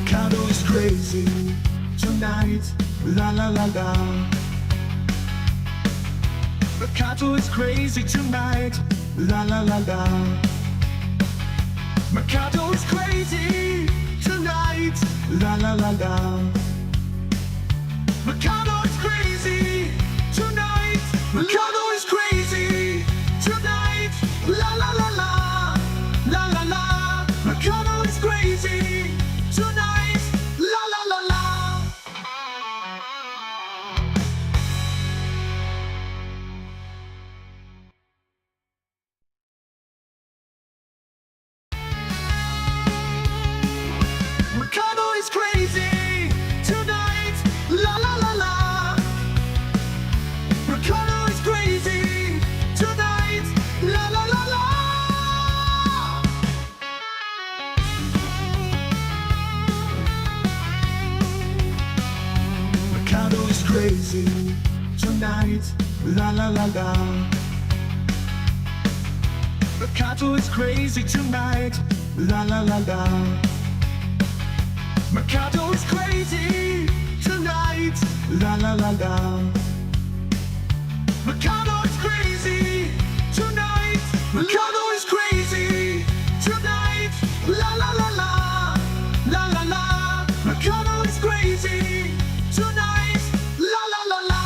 Mercato is crazy tonight, la la la la. Mercato is crazy tonight, la la la la. Mercato is crazy tonight, la la la la. Mercato is crazy tonight, Mercato is crazy tonight, la la la la, la la la. Mercato is crazy tonight, la la la la. Mercato is crazy tonight, la la la la. Mercato is crazy tonight, la la la la. Mercato is crazy tonight, la la la la. Mercato is crazy tonight, la la la la. Mercato is crazy tonight, la la la la. Mercato is crazy tonight, Mercato is crazy tonight, la la la la, la la la. Mercato is crazy tonight, la la la la.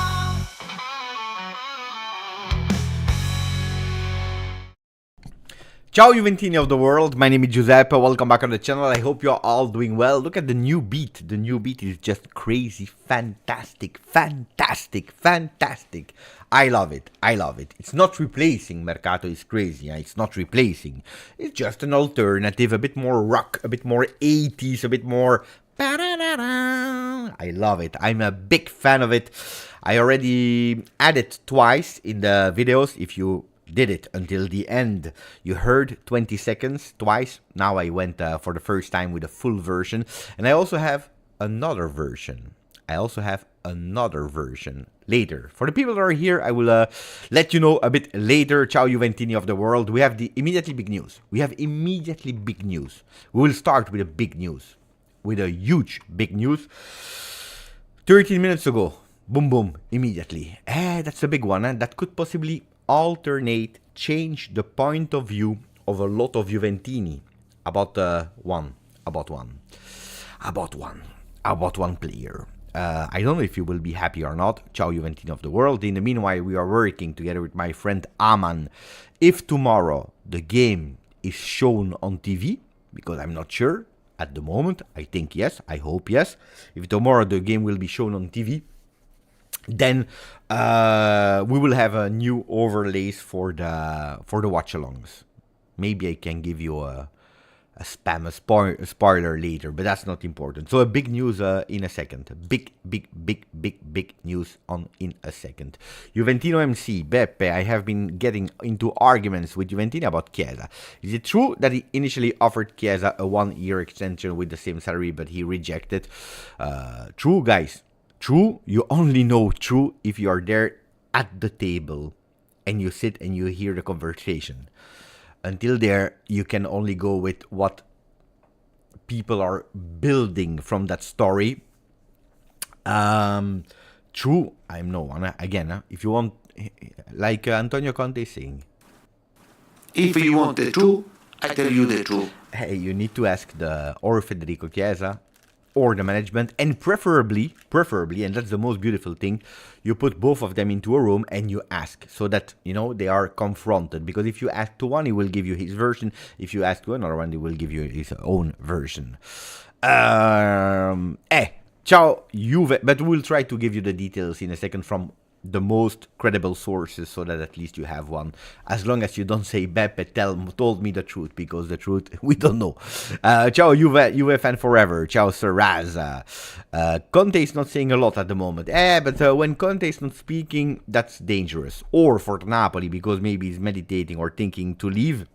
Ciao Juventini of the world, my name is Giuseppe, welcome back on the channel. I hope you're all doing well. Look at the new beat is just crazy, fantastic. I love it. It's not replacing Mercato is Crazy, it's not replacing. It's just an alternative, a bit more rock, a bit more 80s, a bit more... I love it, I'm a big fan of it. I already added twice in the videos. If you did it until the end, you heard 20 seconds twice. Now I went for the first time with a full version, and I also have another version. Later. For the people that are here, I will let you know a bit later. Ciao Juventini of the world. We have immediately big news. We will start with a big news, with a huge big news. 13 minutes ago, boom boom, immediately. That's a big one, that could possibly change the point of view of a lot of Juventini about one player. I don't know if you will be happy or not. Ciao Juventini of the world. In the meanwhile, we are working together with my friend Aman. If tomorrow the game is shown on TV, because I'm not sure at the moment, I think yes, I hope yes. If tomorrow the game will be shown on TV, then we will have a new overlays for the watch-alongs. Maybe I can give you a spoiler later, but that's not important. So a big news in a second. Big news in a second. Juventino MC, Beppe, I have been getting into arguments with Juventini about Chiesa. Is it true that he initially offered Chiesa a 1-year extension with the same salary, but he rejected? True, guys. True, you only know true if you are there at the table and you sit and you hear the conversation. Until there, you can only go with what people are building from that story. True, I'm no one. Again, if you want, like Antonio Conte is saying. If you want the truth, I tell you the truth. Hey, you need to ask or Federico Chiesa, or the management, and preferably, and that's the most beautiful thing, you put both of them into a room and you ask, so that, you know, they are confronted. Because if you ask to one, he will give you his version. If you ask to another one, he will give you his own version. Ciao Juve, but we'll try to give you the details in a second from the most credible sources, so that at least you have one, as long as you don't say Beppe told me the truth, because the truth we don't know. Ciao Juve fan forever. Ciao Sir Raz. Conte is not saying a lot at the moment, but when Conte is not speaking, that's dangerous. Or for Napoli, because maybe he's meditating or thinking to leave.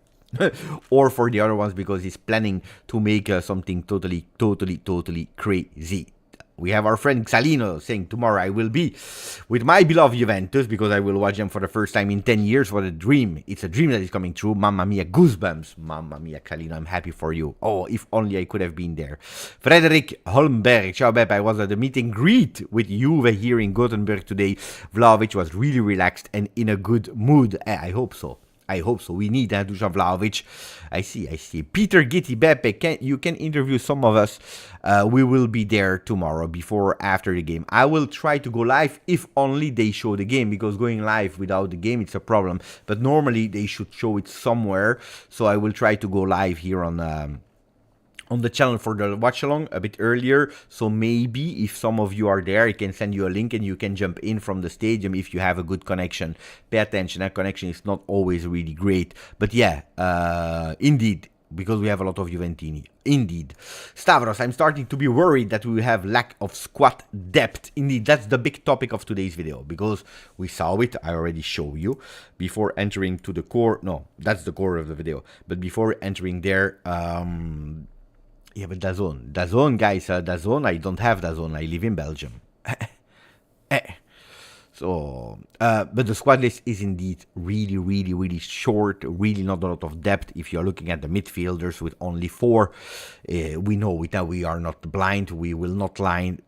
Or for the other ones, because he's planning to make something totally crazy. We have our friend Xalino saying tomorrow I will be with my beloved Juventus because I will watch them for the first time in 10 years. What a dream. It's a dream that is coming true. Mamma mia, goosebumps. Mamma mia, Xalino, I'm happy for you. Oh, if only I could have been there. Frederick Holmberg. Ciao, Beppe. I was at the meet and greet with Juve here in Gothenburg today. Vlahovic was really relaxed and in a good mood. I hope so. I hope so. We need Dusan Vlahovic. I see. Peter Gitti, Beppe, you can interview some of us. We will be there tomorrow, before or after the game. I will try to go live if only they show the game, because going live without the game, it's a problem. But normally they should show it somewhere. So I will try to go live here on the channel for the watch along a bit earlier. So maybe if some of you are there, I can send you a link and you can jump in from the stadium if you have a good connection. Pay attention, that connection is not always really great. But yeah, indeed, because we have a lot of Juventini. Indeed. Stavros, I'm starting to be worried that we have lack of squad depth. Indeed, that's the big topic of today's video, because we saw it, I already showed you, before entering to the core. No, that's the core of the video. But before entering there, yeah, but DAZN, guys, DAZN, I don't have DAZN, I live in Belgium. So, but the squad list is indeed really short, really not a lot of depth. If you're looking at the midfielders with only 4, we know that we are not blind, we will not line.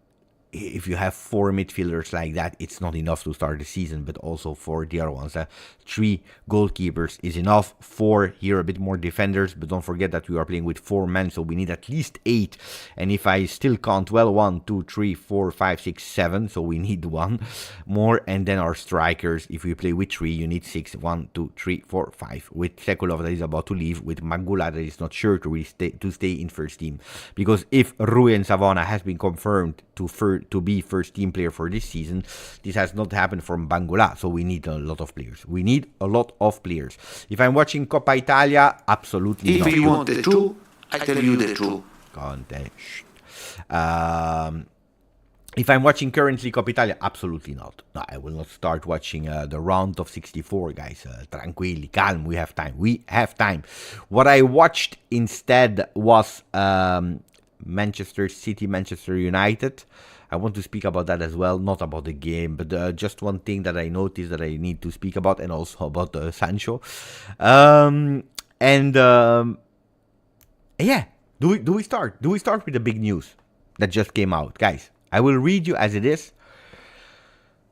If you have 4 midfielders like that, it's not enough to start the season, but also for the other ones. 3 goalkeepers is enough. 4 here, a bit more defenders, but don't forget that we are playing with 4 men, so we need at least 8. And if I still count well, 1, 2, 3, 4, 5, 6, 7, so we need 1 more. And then our strikers, if we play with 3, you need 6. 1, 2, 3, 4, 5. With Sekulov that is about to leave, with Mangula that is not sure to stay in first team. Because if Rui and Savona has been confirmed to be first team player for this season, this has not happened from Bangula, so we need a lot of players. If I'm watching Coppa Italia, absolutely not. If you want the truth, I tell you the truth. If I'm watching currently Coppa Italia, absolutely not. No, I will not start watching the round of 64, guys. Tranquilli, calm, we have time. What I watched instead was Manchester City, Manchester United. I want to speak about that as well, not about the game, but just one thing that I noticed that I need to speak about, and also about Sancho. Yeah, do we start? Do we start with the big news that just came out, guys? I will read you as it is.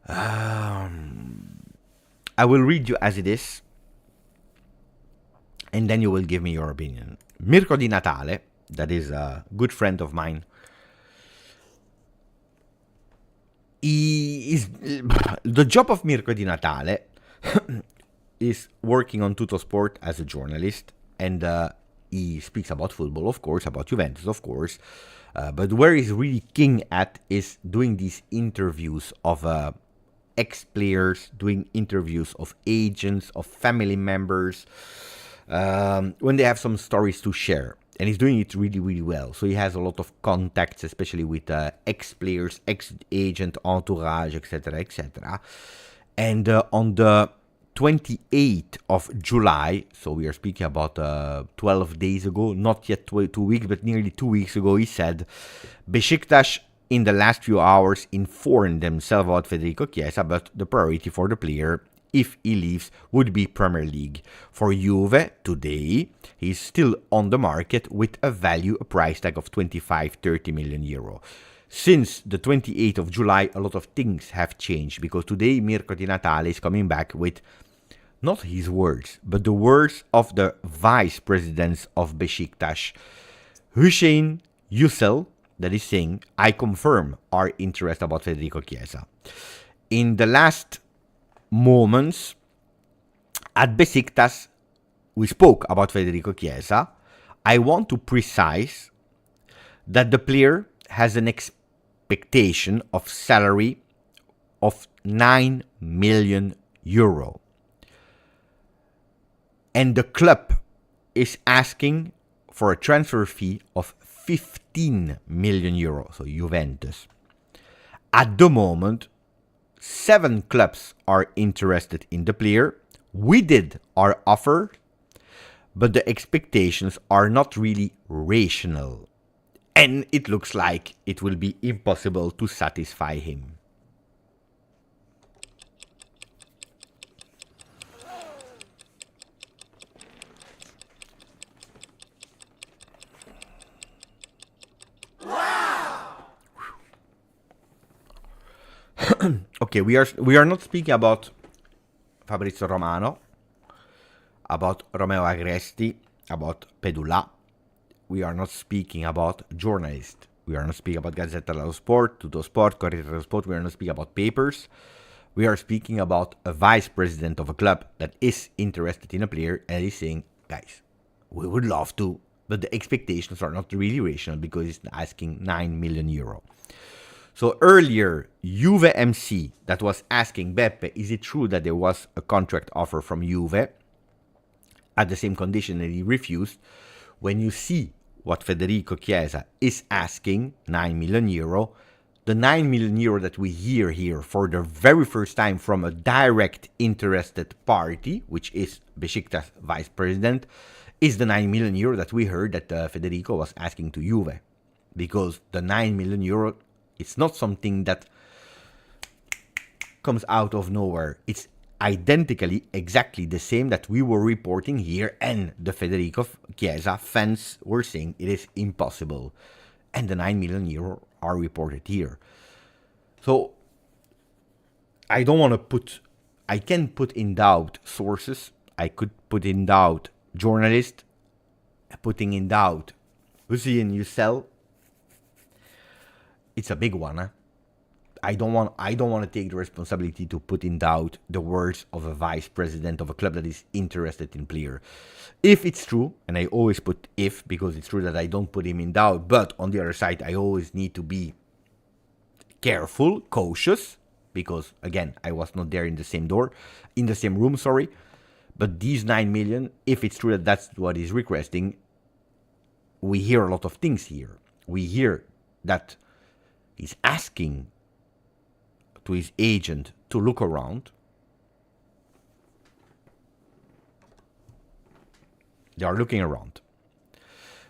And then you will give me your opinion. Mirko Di Natale, that is a good friend of mine, the job of Mirko Di Natale is working on Tuttosport as a journalist, and he speaks about football, of course, about Juventus, of course, but where he's really king at is doing these interviews of ex-players, doing interviews of agents, of family members, when they have some stories to share. And he's doing it really well. So he has a lot of contacts, especially with ex-players, ex-agent, entourage, etc. And on the 28th of July, so we are speaking about 12 days ago, not yet 2 weeks, but nearly 2 weeks ago, he said, Besiktas in the last few hours informed themselves about Federico Chiesa, but the priority for the player, if he leaves, would be Premier League. For Juve, today, he's still on the market with a price tag of 25-30 million euro. Since the 28th of July, a lot of things have changed, because today Mirko Di Natale is coming back with not his words, but the words of the vice presidents of Besiktas, Hüseyin Yücel, that is saying, I confirm our interest about Federico Chiesa. In the last moments at Besiktas, we spoke about Federico Chiesa. I want to precise that the player has an expectation of salary of 9 million euro, and the club is asking for a transfer fee of 15 million euro, so Juventus. At the moment, 7 clubs are interested in the player. We did our offer, but the expectations are not really rational. And it looks like it will be impossible to satisfy him. Okay, we are not speaking about Fabrizio Romano, about Romeo Agresti, about Pedula. We are not speaking about journalists. We are not speaking about Gazzetta dello Sport, Tutto Sport, Corriere dello Sport. We are not speaking about papers. We are speaking about a vice president of a club that is interested in a player and is saying, guys, we would love to, but the expectations are not really rational because it's asking 9 million euro. So earlier, Juve MC that was asking Beppe, is it true that there was a contract offer from Juve at the same condition and he refused? When you see what Federico Chiesa is asking, 9 million euro, the 9 million euro that we hear here for the very first time from a direct interested party, which is Besiktas vice president, is the 9 million euro that we heard that Federico was asking to Juve. Because the 9 million euro, it's not something that comes out of nowhere. It's identically exactly the same that we were reporting here, and the Federico Chiesa fans were saying it is impossible. And the 9 million euro are reported here. So I can put in doubt sources. I could put in doubt journalists, putting in doubt Hussein Yücel. It's a big one. Huh? I don't want to take the responsibility to put in doubt the words of a vice president of a club that is interested in player. If it's true, and I always put if because it's true that I don't put him in doubt, but on the other side I always need to be careful, cautious, because again I was not there in the same room, sorry. But these 9 million, if it's true that that's what he's requesting, we hear a lot of things here. We hear that he's asking to his agent to look around. They are looking around.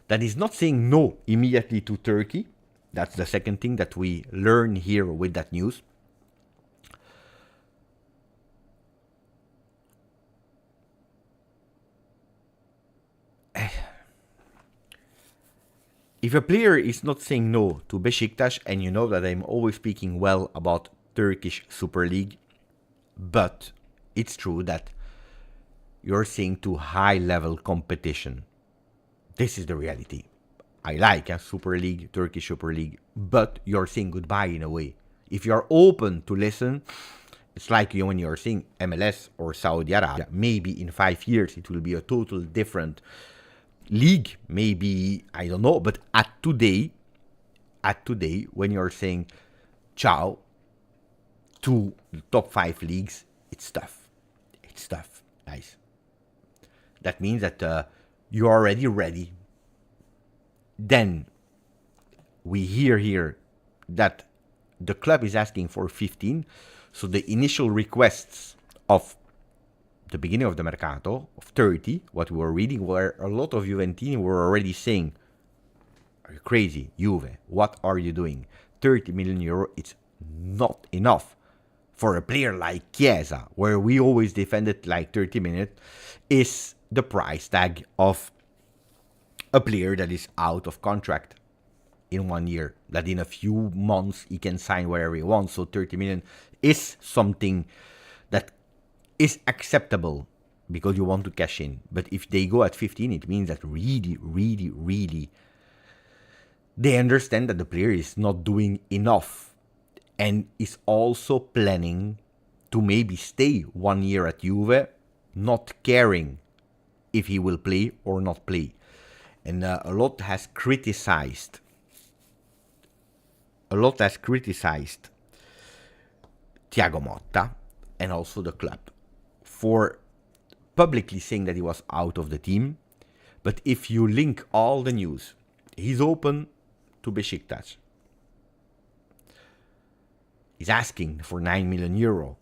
That is not saying no immediately to Turkey. That's the second thing that we learn here with that news. If a player is not saying no to Besiktas, and you know that I'm always speaking well about Turkish Super League, but it's true that you're saying to high-level competition. This is the reality. I like Super League, Turkish Super League, but you're saying goodbye in a way. If you're open to listen, it's like when you're saying MLS or Saudi Arabia. Maybe in 5 years it will be a total different league, maybe, I don't know, but at today, when you're saying ciao to the top 5 leagues, it's tough. It's tough, guys. That means that you're already ready. Then we hear here that the club is asking for 15, so the initial requests of the beginning of the Mercato, of 30, what we were reading, where a lot of Juventini were already saying, are you crazy, Juve? What are you doing? 30 million euro, it's not enough. For a player like Chiesa, where we always defended like 30 minutes, is the price tag of a player that is out of contract in 1 year, that in a few months he can sign wherever he wants. So 30 million is something that is acceptable because you want to cash in. But if they go at 15, it means that really, they understand that the player is not doing enough and is also planning to maybe stay 1 year at Juve, not caring if he will play or not play. And a lot has criticized Thiago Motta and also the club for publicly saying that he was out of the team. But if you link all the news, he's open to Besiktas. He's asking for 9 million euro,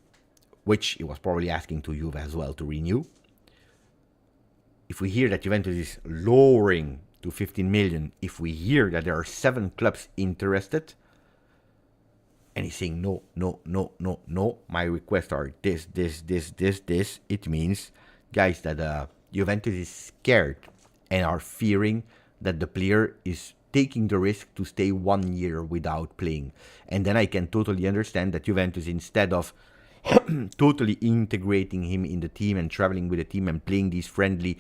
which he was probably asking to Juve as well to renew. If we hear that Juventus is lowering to to 15 million, if we hear that there are 7 clubs interested, and he's saying no, no, no, no, no, my requests are this, it means, guys, that Juventus is scared and are fearing that the player is taking the risk to stay 1 year without playing. And then I can totally understand that Juventus, instead of totally integrating him in the team and traveling with the team and playing these friendly,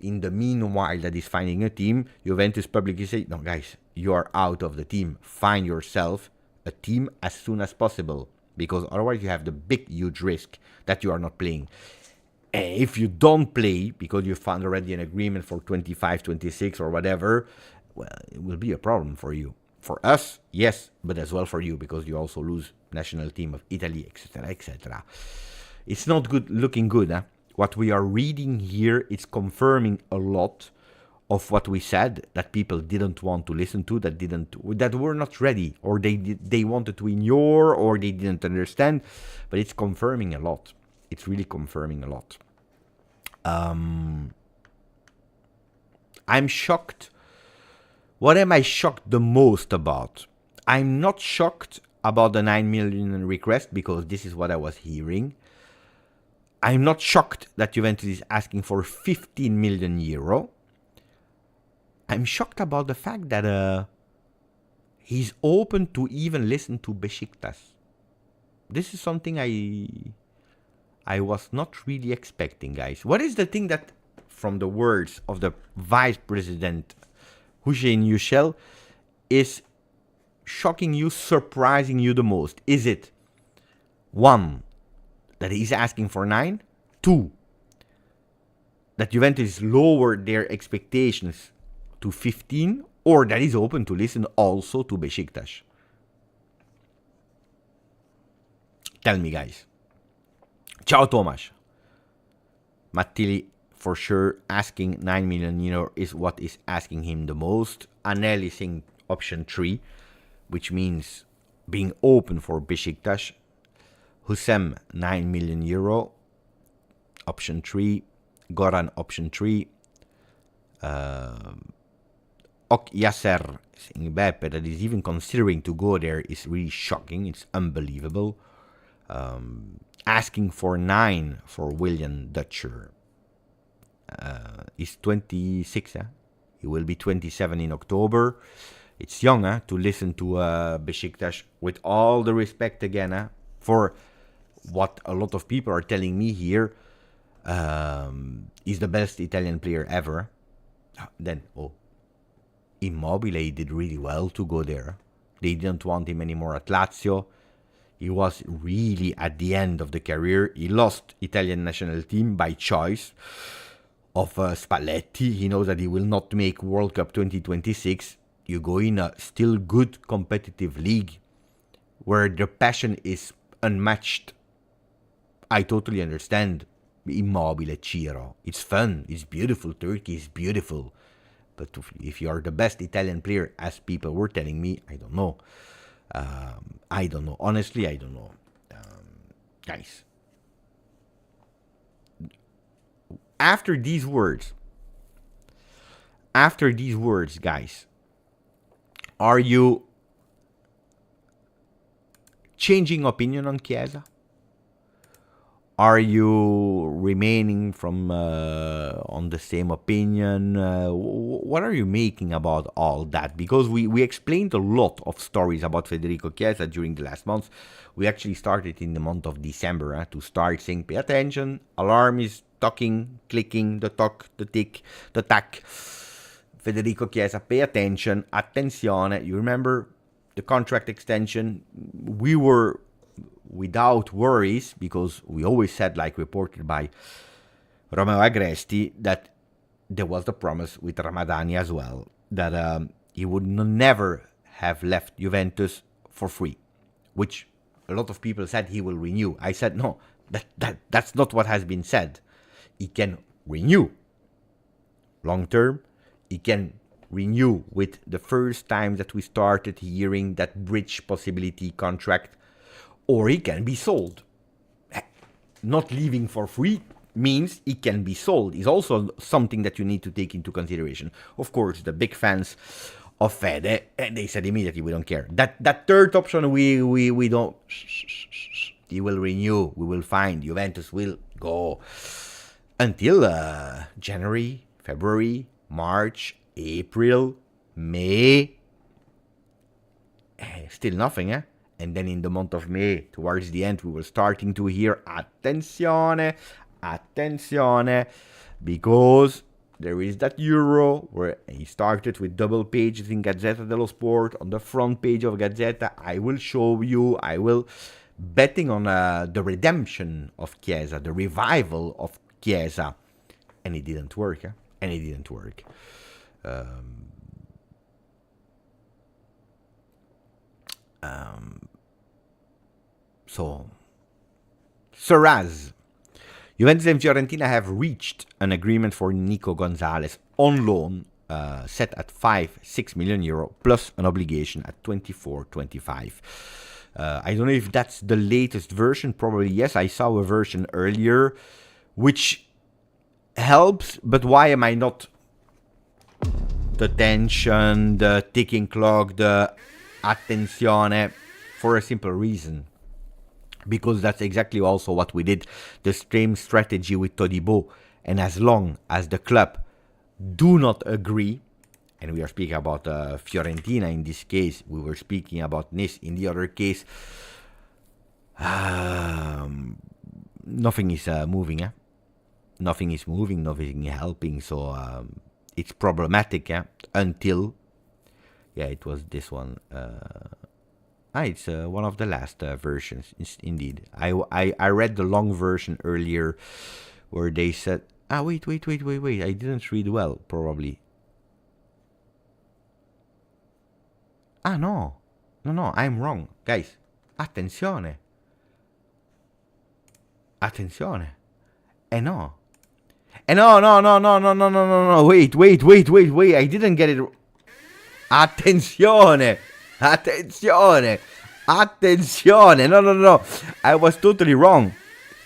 in the meanwhile that he's finding a team, Juventus publicly say, no guys, you are out of the team. Find yourself a team as soon as possible, because otherwise you have the big, huge risk that you are not playing. And if you don't play because you found already an agreement for 25, 26 or whatever, well, it will be a problem for you. For us, yes, but as well for you, because you also lose national team of Italy, etc., etc. It's not good, looking good. Huh? What we are reading here is confirming a lot of what we said that people didn't want to listen to, that were not ready, or they wanted to ignore, or they didn't understand. But it's confirming a lot. It's really confirming a lot. I'm shocked. What am I shocked the most about? I'm not shocked about the 9 million request, because this is what I was hearing. I'm not shocked that Juventus is asking for 15 million euro. I'm shocked about the fact that he's open to even listen to Besiktas. This is something I was not really expecting, guys. What is the thing that, from the words of the Vice President Hussein Yücel, is shocking you, surprising you the most? Is it 1, that he's asking for 9? 2, that Juventus lowered their expectations to 15, or that he's open to listen also to Besiktas? Tell me, guys. Ciao, Tomasz. Mattili, for sure, asking 9 million euro is what is asking him the most. Anelli saying option 3, which means being open for Besiktas. Husem, 9 million euro, option 3. Goran, option 3. Ok Yasser saying Beppe, that is even considering to go there, is really shocking. It's unbelievable. Asking for 9 for William Dutcher. He's 26, huh? He will be 27 in October. It's young, huh, to listen to Besiktas, with all the respect again, for what a lot of people are telling me here. He's the best Italian player ever. Then, Immobile did really well to go there. They didn't want him anymore at Lazio. He was really at the end of the career. He lost Italian national team by choice of Spalletti. He knows that he will not make World Cup 2026. You go in a still good competitive league where the passion is unmatched. I totally understand Immobile, Ciro. It's fun. It's beautiful. Turkey is beautiful. But if you are the best Italian player, as people were telling me, I don't know. I don't know. Honestly, I don't know. Guys. After these words, guys, are you changing opinion on Chiesa? Are you remaining from on the same opinion? What are you making about all that? Because we explained a lot of stories about Federico Chiesa during the last months. We actually started in the month of December to start saying, pay attention, alarm is talking, clicking, the talk, the tick, the tack. Federico Chiesa, pay attention, attenzione. You remember the contract extension? We were without worries, because we always said, like reported by Romeo Agresti, that there was the promise with Ramadani as well, that he would never have left Juventus for free, which a lot of people said he will renew. I said, no, that's not what has been said. He can renew long term. He can renew with the first time that we started hearing that bridge possibility contract, or he can be sold. Not leaving for free means it can be sold is also something that you need to take into consideration. Of course, the big fans of Fede, and they said immediately, we don't care. That third option, we don't. He will renew. We will find. Juventus will go until January, February, March, April, May. Still nothing, eh? And then in the month of May, towards the end, we were starting to hear attenzione, because there is that Euro where he started with double pages in Gazzetta dello Sport. On the front page of Gazzetta, I will show you, betting on the redemption of Chiesa, the revival of Chiesa. And it didn't work, eh? And it didn't work. So, Saraz. Juventus and Fiorentina have reached an agreement for Nico Gonzalez on loan, set at 5-6 million euro, plus an obligation at 24-25. I don't know if that's the latest version. Probably yes. I saw a version earlier, which helps. But why am I not? The tension, the ticking clock, the attenzione, for a simple reason. Because that's exactly also what we did, the same strategy with Todibo. And as long as the club do not agree, and we are speaking about Fiorentina in this case, we were speaking about Nice in the other case, nothing is moving, eh? Nothing is moving, nothing helping, so it's problematic, eh? Until, yeah, it was this one, it's one of the last versions, indeed. I read the long version earlier where they said, wait, I didn't read well, probably. No, I'm wrong, guys. Attenzione. No, wait, I didn't get it. Attenzione, no, I was totally wrong.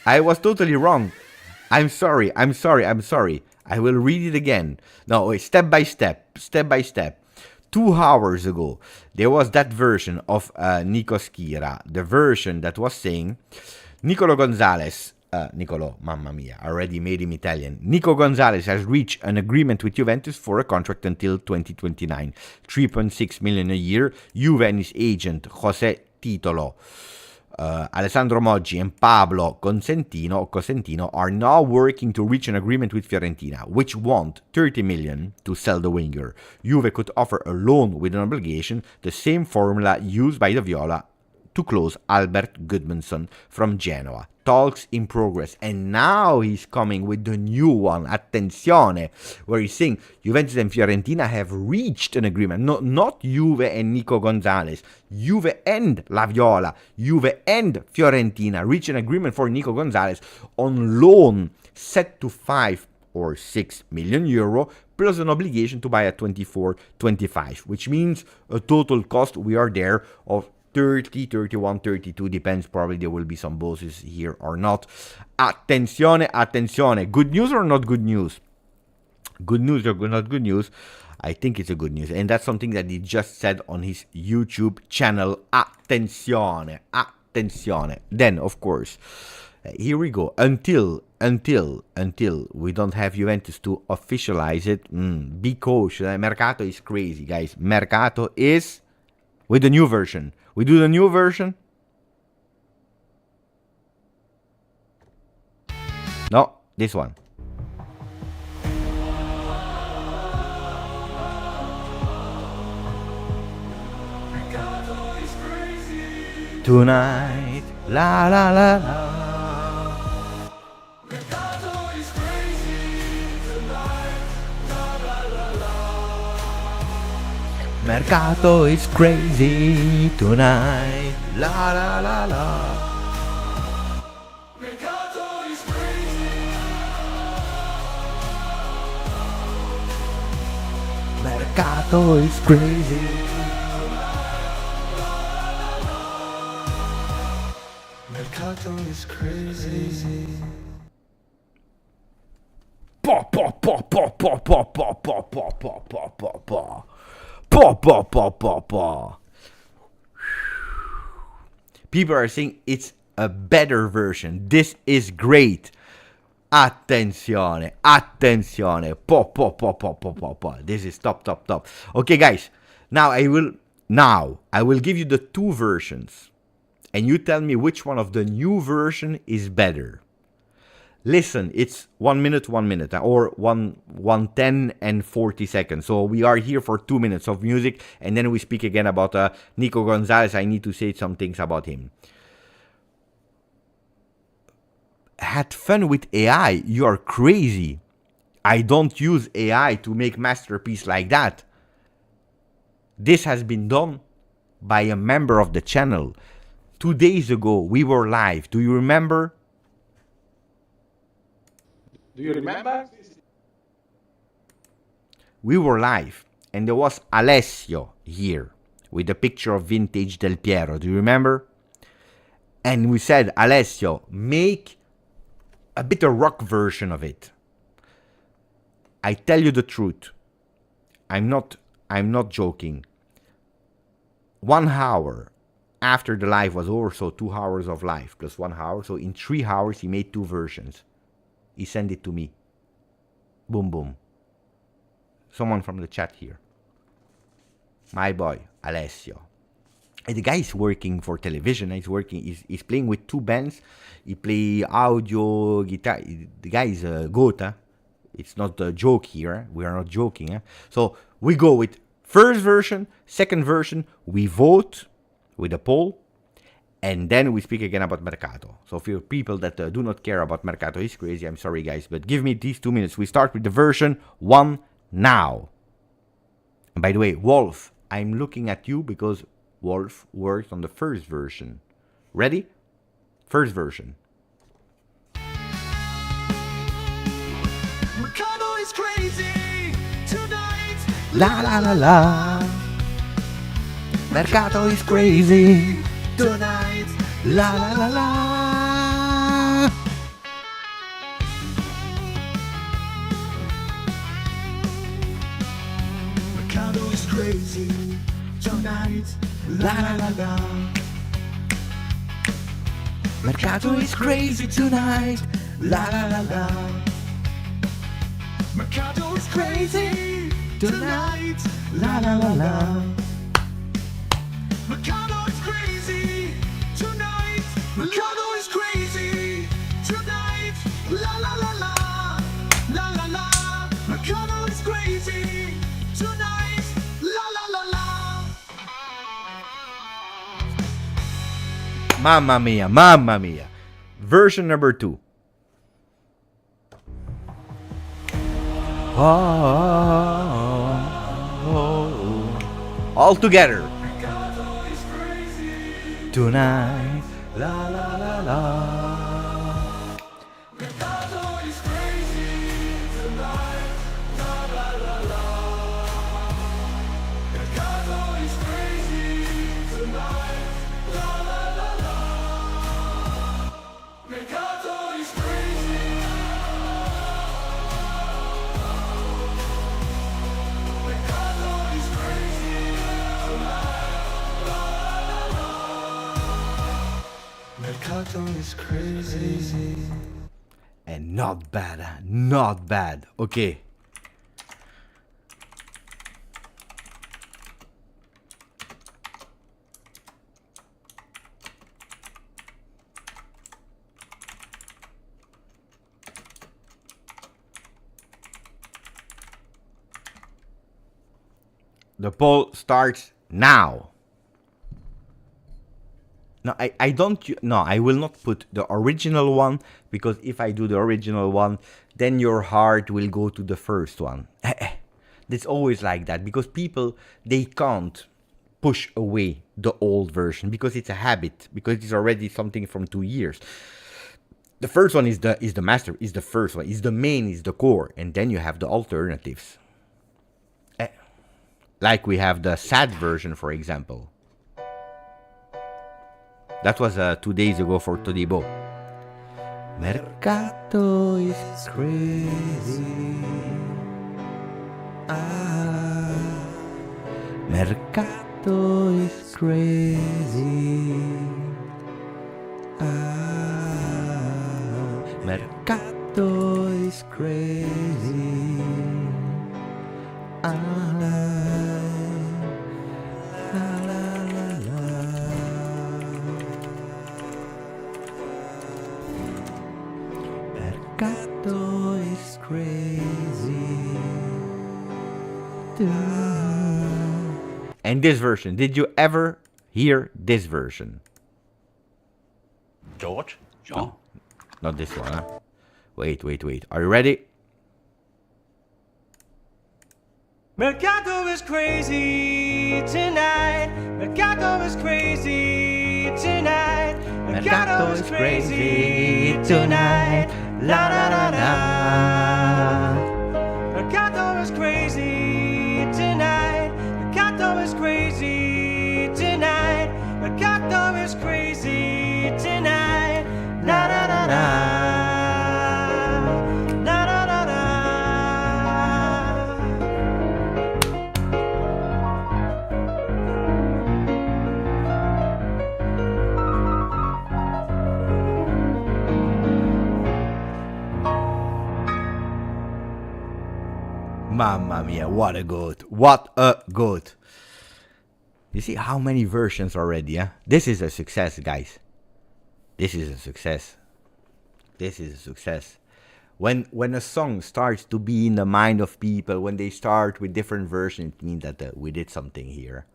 I'm sorry. I will read it again. No, wait, step by step. 2 hours ago, there was that version of Nico Schira, the version that was saying Nicolo Gonzalez, mamma mia, I already made him Italian. Nico Gonzalez has reached an agreement with Juventus for a contract until 2029, 3.6 million a year. Juve and his agent, José Titolo, Alessandro Moggi and Pablo Cosentino are now working to reach an agreement with Fiorentina, which want 30 million to sell the winger. Juve could offer a loan with an obligation, the same formula used by the Viola to close Albert Gudmundsson from Genoa. Talks in progress, and now he's coming with the new one, attenzione, where he's saying Juventus and Fiorentina have reached an agreement. No, not Juve and Nico Gonzalez. Juve and La Viola, Juve and Fiorentina reach an agreement for Nico Gonzalez on loan set to 5 or 6 million euro, plus an obligation to buy at 24-25, which means a total cost, we are there, of 30, 31, 32, depends, probably there will be some bonuses here or not. Attenzione. Good news or not good news? Good news or not good news? I think it's a good news. And that's something that he just said on his YouTube channel. Attenzione. Then, of course, here we go. Until we don't have Juventus to officialize it, be cautious. Mercato is crazy, guys. Mercato is with the new version. We do the new version? No, this one. Tonight, la la la la. Mercato is crazy tonight, la la la la. Mercato is crazy. Mercato is crazy. Mercato is crazy. Pa pa pa pa pa pa pa pa pa. Pa pa pa pa pa. People are saying it's a better version. This is great. Attenzione, attenzione. Pa pa pa pa pa pa pa. This is top, top, top. Okay, guys. Now I will give you the two versions, and you tell me which one of the new version is better. Listen, it's 1 minute, or 1:10 and 40 seconds. So we are here for 2 minutes of music, and then we speak again about Nico Gonzalez. I need to say some things about him. Had fun with AI. You are crazy. I don't use AI to make masterpiece like that. This has been done by a member of the channel. 2 days ago, we were live. Do you remember? Do you remember? We were live, and there was Alessio here with a picture of vintage Del Piero. Do you remember? And we said, Alessio, make a bit of rock version of it. I tell you the truth. I'm not joking. 1 hour after the live was over, so 2 hours of live plus 1 hour. So in 3 hours, he made 2 versions. He sent it to me. Boom, boom. Someone from the chat here. My boy, Alessio. And the guy is working for television. He's playing with 2 bands. He play audio, guitar. The guy is a goat. It's not a joke here. We are not joking. So we go with first version, second version. We vote with a poll. And then we speak again about Mercato. So for people that do not care about Mercato is Crazy, I'm sorry guys, but give me these 2 minutes. We start with the version 1 now. And by the way, Wolf, I'm looking at you because Wolf worked on the first version. Ready? First version. Mercado is crazy tonight. La la la la. Mercato is crazy Tonight. La la la la. Mercado is crazy tonight. La la la la. Mercato is crazy tonight. La la la la. Mercado is crazy tonight. La la la la. Mercado is crazy tonight. Mercado is crazy tonight. La la la la. La la la. Mercado is crazy tonight. La la la la. Mamma mia, mamma mia. Version number 2. All together. Tonight. La la la la. Mercado is crazy. And not bad, not bad. Okay. The poll starts now. No, I will not put the original one, because if I do the original one, then your heart will go to the first one. It's always like that, because people, they can't push away the old version, because it's a habit, because it's already something from 2 years. The first one is the master, is the first one, is the main, is the core, and then you have the alternatives. Like we have the sad version, for example. That was 2 days ago for Todibo. Mercato is crazy. Mercato is crazy. Mercato is crazy. La, la, la, la. Mercato is crazy. And this version, did you ever hear this version? George? No. Not this one, huh? Wait. Are you ready? Mercato is crazy tonight. Mercato is crazy tonight. Mercato is crazy tonight. La la la la. Mercato is crazy tonight. Mercato is crazy tonight. Mercato is crazy tonight. La la la la. La la la la. Mamma mia, what a goat. What a goat. You see how many versions already, huh? This is a success, guys. This is a success. This is a success. When a song starts to be in the mind of people, when they start with different versions, it means that we did something here.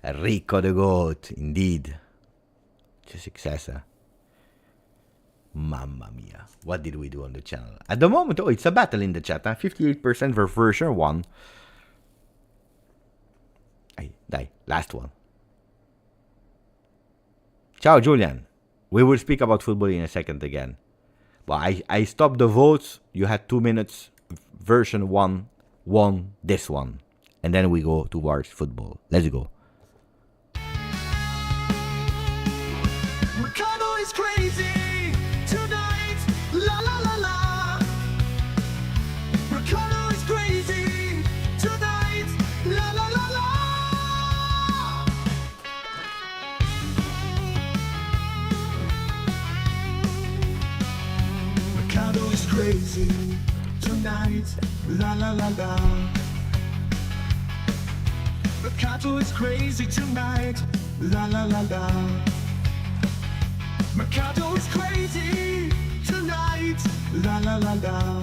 Rico the goat, indeed. It's a success, huh? Mamma mia. What did we do on the channel? At the moment, oh, it's a battle in the chat, huh? 58% for version 1. Die. Last one. Ciao, Julian. We will speak about football in a second again. But I stopped the votes. You had 2 minutes. Version 1 won this one. And then we go towards football. Let's go. Mercado is crazy tonight. La la la la. Mercado is crazy tonight. La la la la. Mercado is crazy tonight. La la la la. Mercado is crazy tonight. La la la la. Mercado is crazy tonight. La la la la.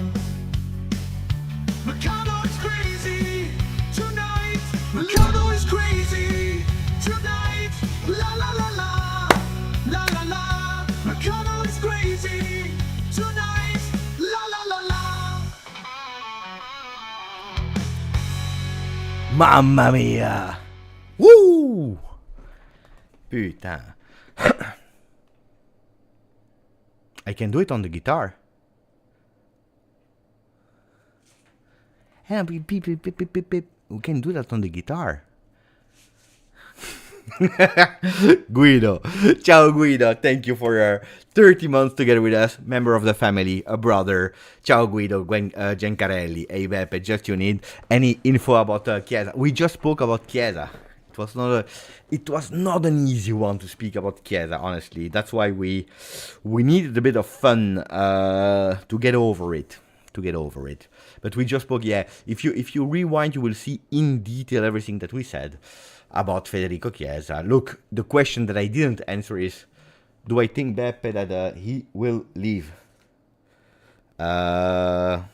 Mercado is crazy tonight. Mercado is crazy tonight. La la la la. La la la. Mercado is crazy tonight. La la la la. Mamma mia! Woo! Putain. I can do it on the guitar. And we can do that on the guitar. Guido. Ciao, Guido. Thank you for your 30 months together with us. Member of the family, a brother. Ciao, Guido. Giancarelli. Hey, Beppe, just you need any info about Chiesa. We just spoke about Chiesa. It was not an easy one to speak about Chiesa, honestly. That's why we needed a bit of fun to get over it. But we just spoke, yeah. If you rewind, you will see in detail everything that we said about Federico Chiesa. Look, the question that I didn't answer is, do I think, Beppe, that he will leave? There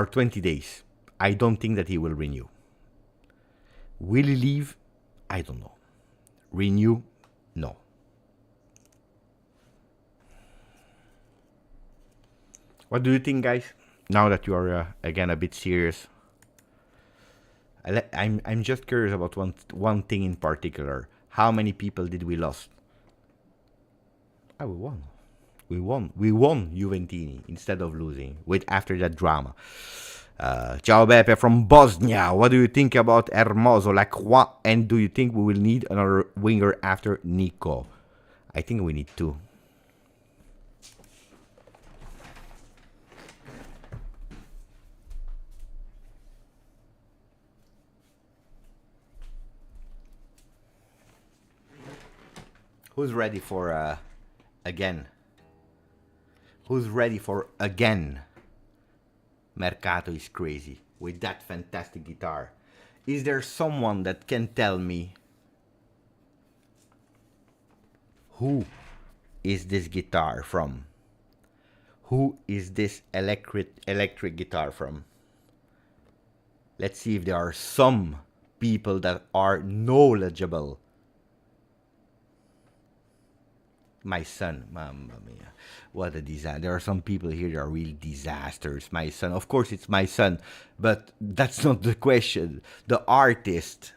are 20 days. I don't think that he will renew. Will he leave? I don't know. Renew? No. What do you think, guys? Now that you are again a bit serious, I'm just curious about one thing in particular. How many people did we lost? We won. We won Juventini instead of losing after that drama. Ciao Beppe from Bosnia. What do you think about Hermoso Lacroix? And do you think we will need another winger after Nico? I think we need two. Who's ready for again? Who's ready for again? Mercato is crazy with that fantastic guitar. Is there someone that can tell me who is this guitar from? Who is this electric guitar from? Let's see if there are some people that are knowledgeable. My son, mamma mia, what a disaster. There are some people here that are real disasters. My son, of course it's my son, but that's not the question. The artist,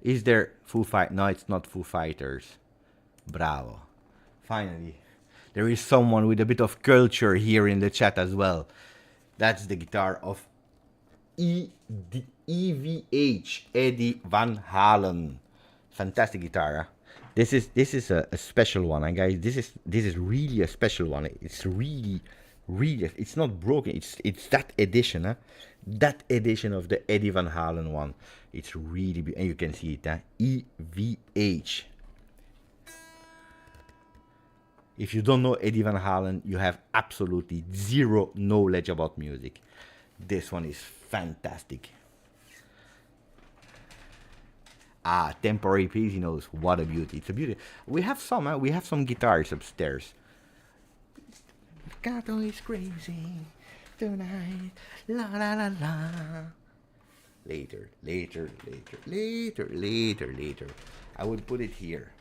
is there Foo Fighters? No, it's not Foo Fighters. Bravo. Finally, there is someone with a bit of culture here in the chat as well. That's the guitar of EVH, Eddie Van Halen. Fantastic guitar, huh? This is a special one, guys. This is really a special one. It's really, it's not broken. It's that edition, huh? That edition of the Eddie Van Halen one. It's really, and you can see it, huh? EVH. If you don't know Eddie Van Halen, you have absolutely zero knowledge about music. This one is fantastic. Temporary pianos. What a beauty. It's a beauty. We have some guitars upstairs. Mercato is crazy tonight. La la la la. Later. I will put it here.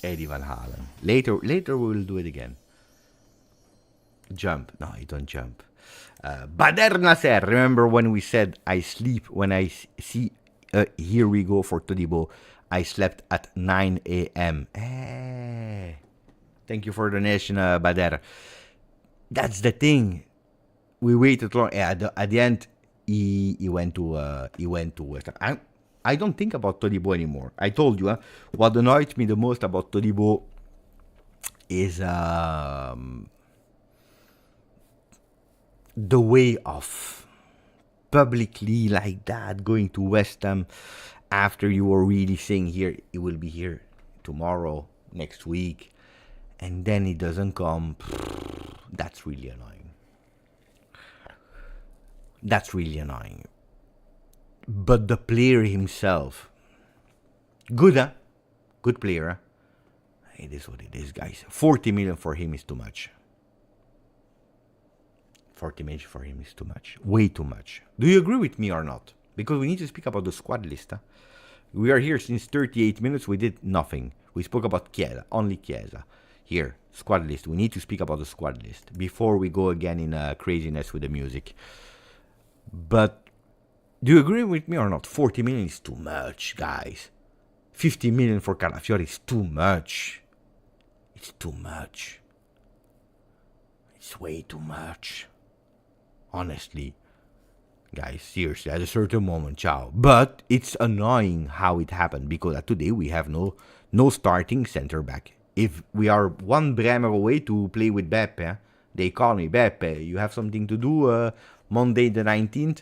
Eddie Van Halen. Later we will do it again. Jump. No, you don't jump. Bader Nasser. Remember when we said I sleep when I see Here We Go for Todibo. I slept at 9 a.m. Hey. Thank you for the donation, Bader. That's the thing. We waited long. At the end, he went to West Ham. I don't think about Todibo anymore. I told you, what annoyed me the most about Todibo is the way of publicly like that going to West Ham after you were really saying here he will be here tomorrow, next week, and then he doesn't come. That's really annoying. But the player himself, good, huh? Good player, huh? It is what it is, guys. 40 million for him is too much. 40 million for him is too much. Way too much. Do you agree with me or not? Because we need to speak about the squad list, huh? We are here since 38 minutes. We did nothing. We spoke about Chiesa, only Chiesa. Here, squad list. We need to speak about the squad list before we go again in craziness with the music. But do you agree with me or not? 40 million is too much, guys. 50 million for Calafiori is too much. It's too much. It's way too much. Honestly. Guys, seriously, at a certain moment, ciao. But it's annoying how it happened because today we have no starting center back. If we are one Bremer away to play with Beppe, they call me, Beppe, you have something to do Monday the 19th?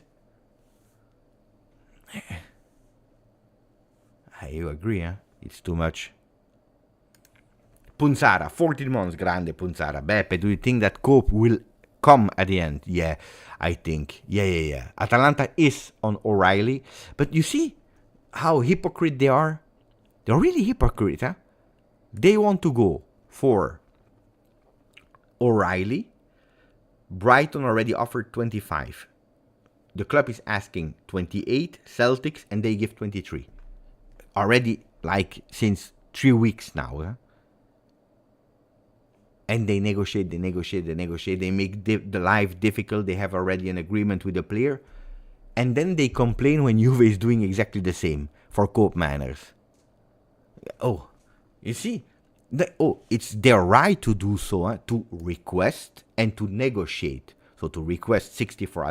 You agree, huh? It's too much. Punzara, 14 months, grande Punzara. Beppe, do you think that Koop will come at the end? Yeah, I think. Yeah. Atalanta is on O'Reilly. But you see how hypocrite they are? They're really hypocrite, huh? They want to go for O'Reilly. Brighton already offered 25. The club is asking 28, Celtics, and they give 23. Already, like, since 3 weeks now. And they negotiate, they make the life difficult, they have already an agreement with the player. And then they complain when Juve is doing exactly the same for Koopmeiners. Oh, you see? It's their right to do so, to request and to negotiate. So to request 60 for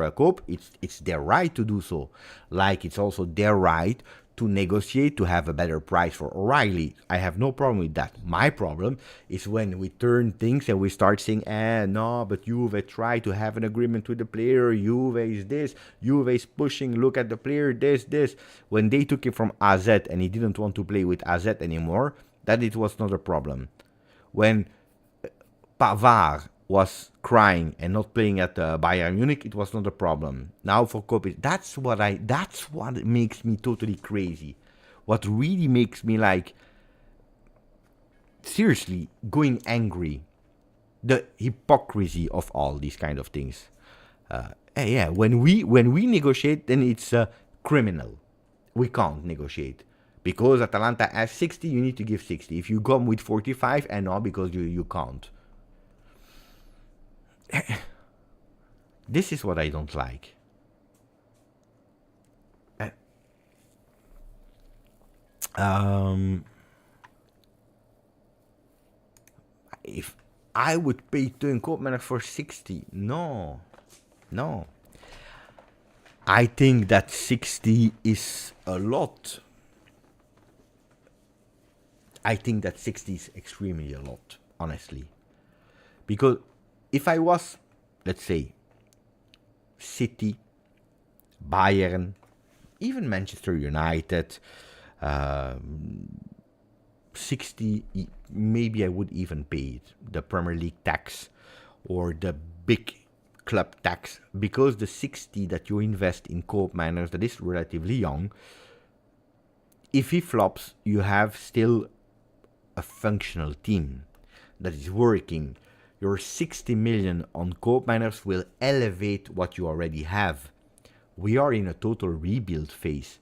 a Koop, it's their right to do so. Like it's also their right to negotiate to have a better price for O'Reilly. I have no problem with that. My problem is when we turn things and we start saying, no, but Juve try to have an agreement with the player. Juve is this. Juve is pushing. Look at the player. This. When they took him from AZ and he didn't want to play with AZ anymore, that it was not a problem. When Pavard was crying and not playing at Bayern Munich, it was not a problem. Now for Koop, that's what makes me totally crazy. What really makes me like seriously going angry, the hypocrisy of all these kind of things. When we negotiate, then it's criminal. We can't negotiate. Because Atalanta has 60, you need to give 60. If you come with 45, and no, because you can't. This is what I don't like. If I would pay Teun Koopmeiners for 60, no. I think that 60 is a lot. I think that 60 is extremely a lot, honestly. Because if I was, let's say, City, Bayern, even Manchester United, 60, maybe I would even pay it, the Premier League tax or the big club tax, because the 60 that you invest in Koopmeiners, that is relatively young, if he flops, you have still a functional team that is working. Your 60 million on Koopmeiners will elevate what you already have. We are in a total rebuild phase.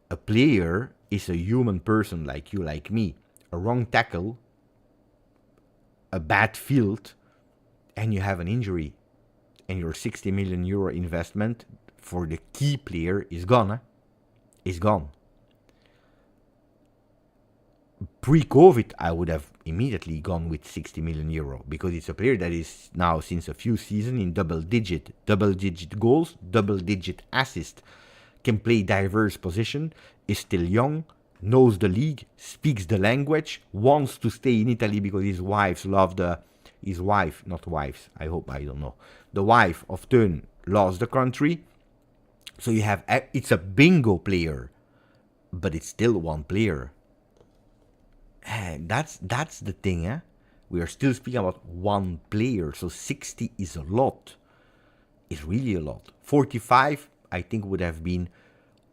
A player is a human person like you, like me. A wrong tackle, a bad field, and you have an injury. And your 60 million euro investment for the key player is gone. Is gone. Pre-COVID, I would have immediately gone with 60 million euro because it's a player that is now since a few seasons in double-digit goals, double-digit assists, can play diverse position, is still young, knows the league, speaks the language, wants to stay in Italy because his wife, the wife of Teun loves the country. So you have, it's a bingo player, but it's still one player. That's the thing, We are still speaking about one player, so 60 is a lot. It's really a lot. 45, I think, would have been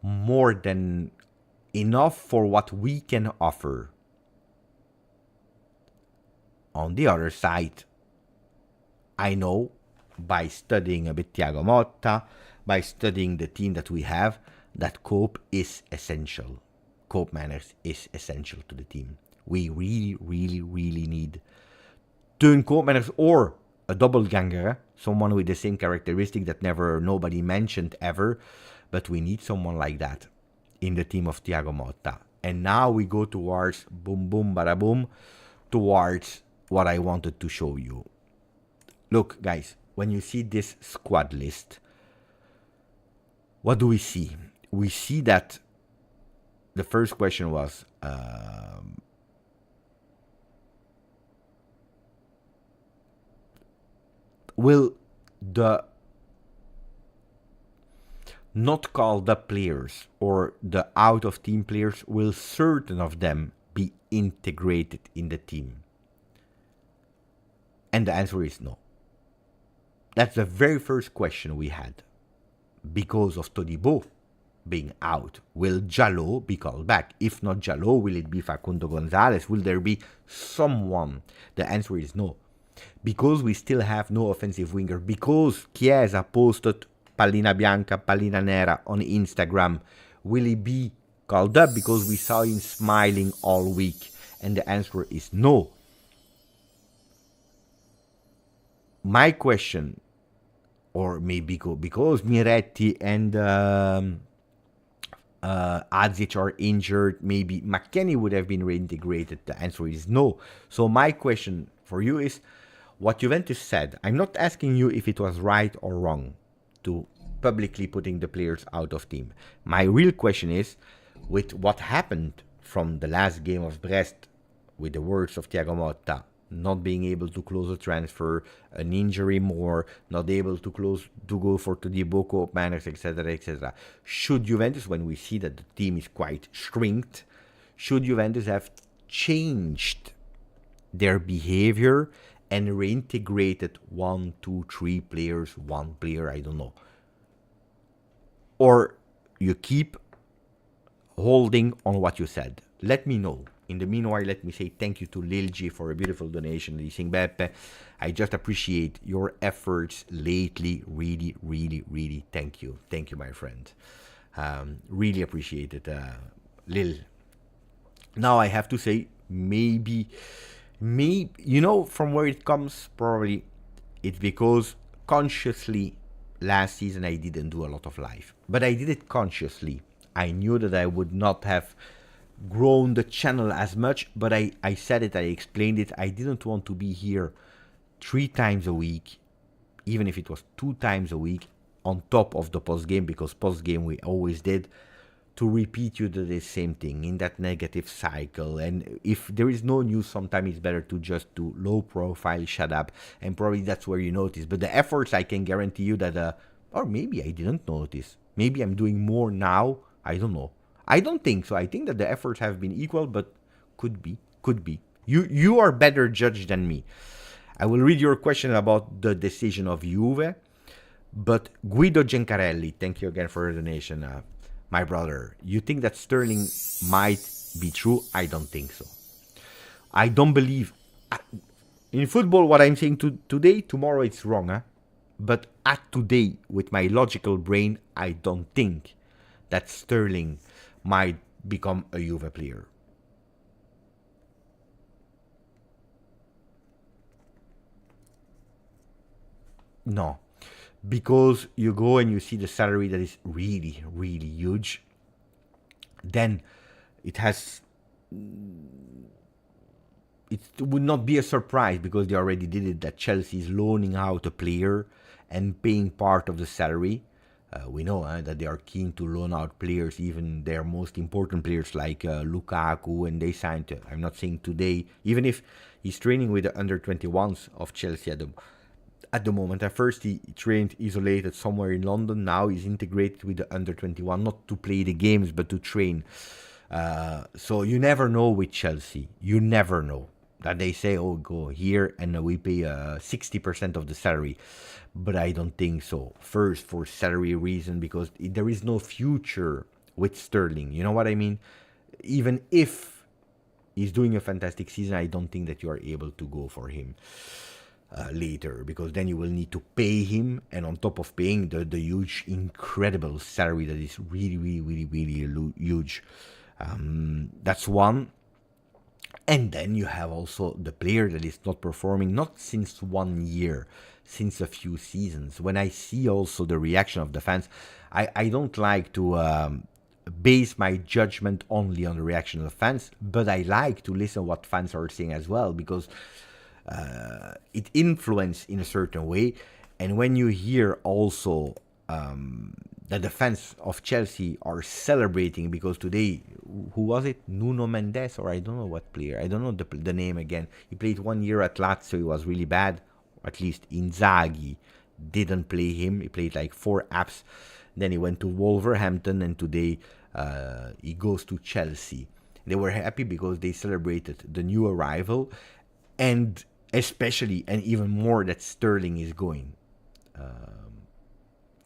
more than enough for what we can offer. On the other side, I know by studying a bit Thiago Motta, by studying the team that we have, that Koop is essential. Koopmeiners is essential to the team. We really, really, really need Teun Koopmeiners or a doppelganger, someone with the same characteristic that nobody mentioned ever, but we need someone like that in the team of Thiago Motta. And now we go towards boom, boom, bada boom, towards what I wanted to show you. Look, guys, when you see this squad list, what do we see? We see that the first question was, will the not called up players or the out of team players, will certain of them be integrated in the team? And the answer is no. That's the very first question we had. Because of Todibo being out, will Jallo be called back? If not Jallo, will it be Facundo Gonzalez? Will there be someone? The answer is no. Because we still have no offensive winger, because Chiesa posted Pallina Bianca, Pallina Nera on Instagram, will he be called up? Because we saw him smiling all week. And the answer is no. my question, or maybe because Miretti and Adzic are injured, maybe McKennie would have been reintegrated. The answer is no. So my question for you is, what Juventus said, I'm not asking you if it was right or wrong to publicly putting the players out of team. My real question is, with what happened from the last game of Brest, with the words of Thiago Motta, not being able to close a transfer, an injury more, not able to go for Todibo, Koopmeiners, etc., etc. Should Juventus, when we see that the team is quite shrinked, should Juventus have changed their behavior and reintegrated 1, 2, 3 players, 1 player, I don't know. Or you keep holding on what you said. Let me know. In the meanwhile, let me say thank you to Lilji for a beautiful donation. Lising Beppe, I just appreciate your efforts lately. Really, really, really thank you. Thank you, my friend. Really appreciate it, Lil. Now I have to say, maybe, you know, from where it comes, probably it's because consciously last season I didn't do a lot of live. But I did it consciously. I knew that I would not have grown the channel as much, but I said it, I explained it. I didn't want to be here 3 times a week, even if it was 2 times a week, on top of the post game, because post game we always did, to repeat you the same thing in that negative cycle. And if there is no news, sometimes it's better to just do low profile, shut up, and probably that's where you notice. But the efforts, I can guarantee you that, or maybe I didn't notice. Maybe I'm doing more now. I don't know. I don't think so. I think that the efforts have been equal, but could be. You are better judge than me. I will read your question about the decision of Juve, but Guido Gencarelli, thank you again for the donation, my brother. You think that Sterling might be true? I don't think so. I don't believe. In football, what I'm saying today, tomorrow it's wrong, huh? But at today, with my logical brain, I don't think that Sterling might become a Juve player. No, because you go and you see the salary that is really, really huge. Then it would not be a surprise, because they already did it, that Chelsea is loaning out a player and paying part of the salary. We know that they are keen to loan out players, even their most important players like Lukaku, and they signed, I'm not saying today, even if he's training with the under-21s of Chelsea at the moment. At first he trained isolated somewhere in London, now he's integrated with the under-21, not to play the games but to train. So you never know with Chelsea, you never know. That they say, oh, go here and we pay 60% of the salary. But I don't think so. First, for salary reason, because there is no future with Sterling. You know what I mean? Even if he's doing a fantastic season, I don't think that you are able to go for him later. Because then you will need to pay him. And on top of paying the huge, incredible salary that is really, really, really, really huge. That's one. And then you have also the player that is not performing, not since 1 year, since a few seasons. When I see also the reaction of the fans, I don't like to base my judgment only on the reaction of the fans, but I like to listen what fans are saying as well, because it influences in a certain way. And when you hear also that the fans of Chelsea are celebrating because today, who was it? Nuno Mendes, or I don't know what player. I don't know the name again. He played 1 year at Lazio. He was really bad. At least Inzaghi didn't play him. He played like 4 apps. Then he went to Wolverhampton, and today he goes to Chelsea. They were happy because they celebrated the new arrival, and especially and even more that Sterling is going.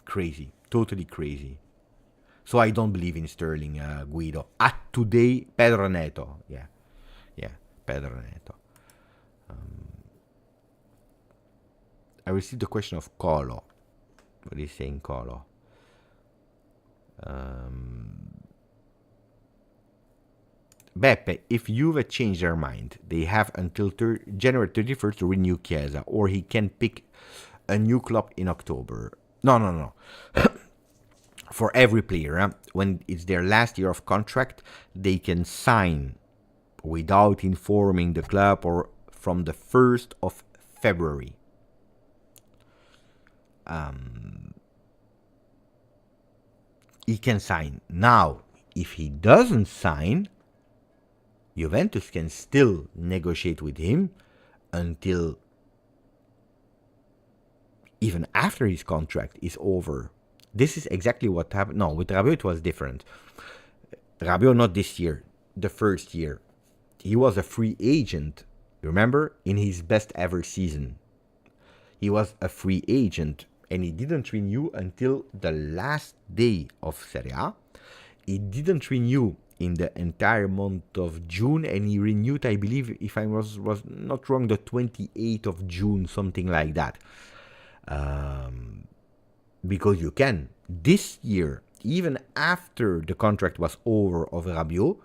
Crazy. Totally crazy. So I don't believe in Sterling, Guido. At today, Pedro Neto. Yeah, Pedro Neto. I received the question of Colo. What is saying, Colo? Beppe, if Juve change their mind, they have until January 31st to renew Chiesa, or he can pick a new club in October. No. For every player, when it's their last year of contract, they can sign without informing the club or from the 1st of February. He can sign. Now, if he doesn't sign, Juventus can still negotiate with him until even after his contract is over. This is exactly what happened. No, with Rabiot it was different. Rabiot not this year, the first year. He was a free agent, remember, in his best ever season. He was a free agent and he didn't renew until the last day of Serie A. He didn't renew in the entire month of June, and he renewed, I believe, if I was not wrong, the 28th of June, something like that. Because you can. This year, even after the contract was over of Rabiot,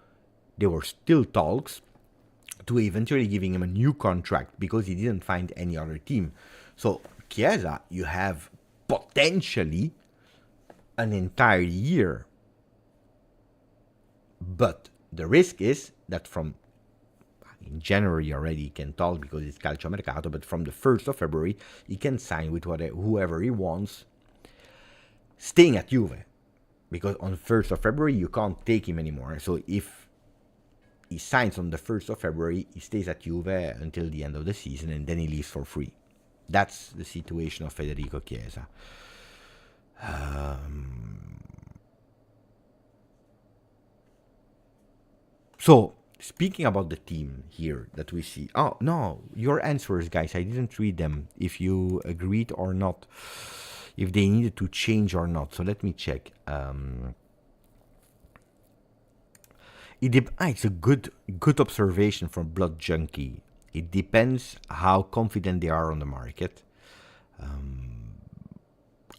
there were still talks to eventually giving him a new contract because he didn't find any other team. So Chiesa, you have potentially an entire year. But the risk is that from in January already he can talk because it's calcio mercato, but from the 1st of February he can sign with whoever he wants, staying at Juve. Because on 1st of February you can't take him anymore. So if he signs on the 1st of February, he stays at Juve until the end of the season and then he leaves for free. That's the situation of Federico Chiesa. So, speaking about the team here that we see. Oh, no, your answers, guys, I didn't read them. If you agreed or not. If they needed to change or not. So, let me check. It's a good observation from Blood Junkie. It depends how confident they are on the market.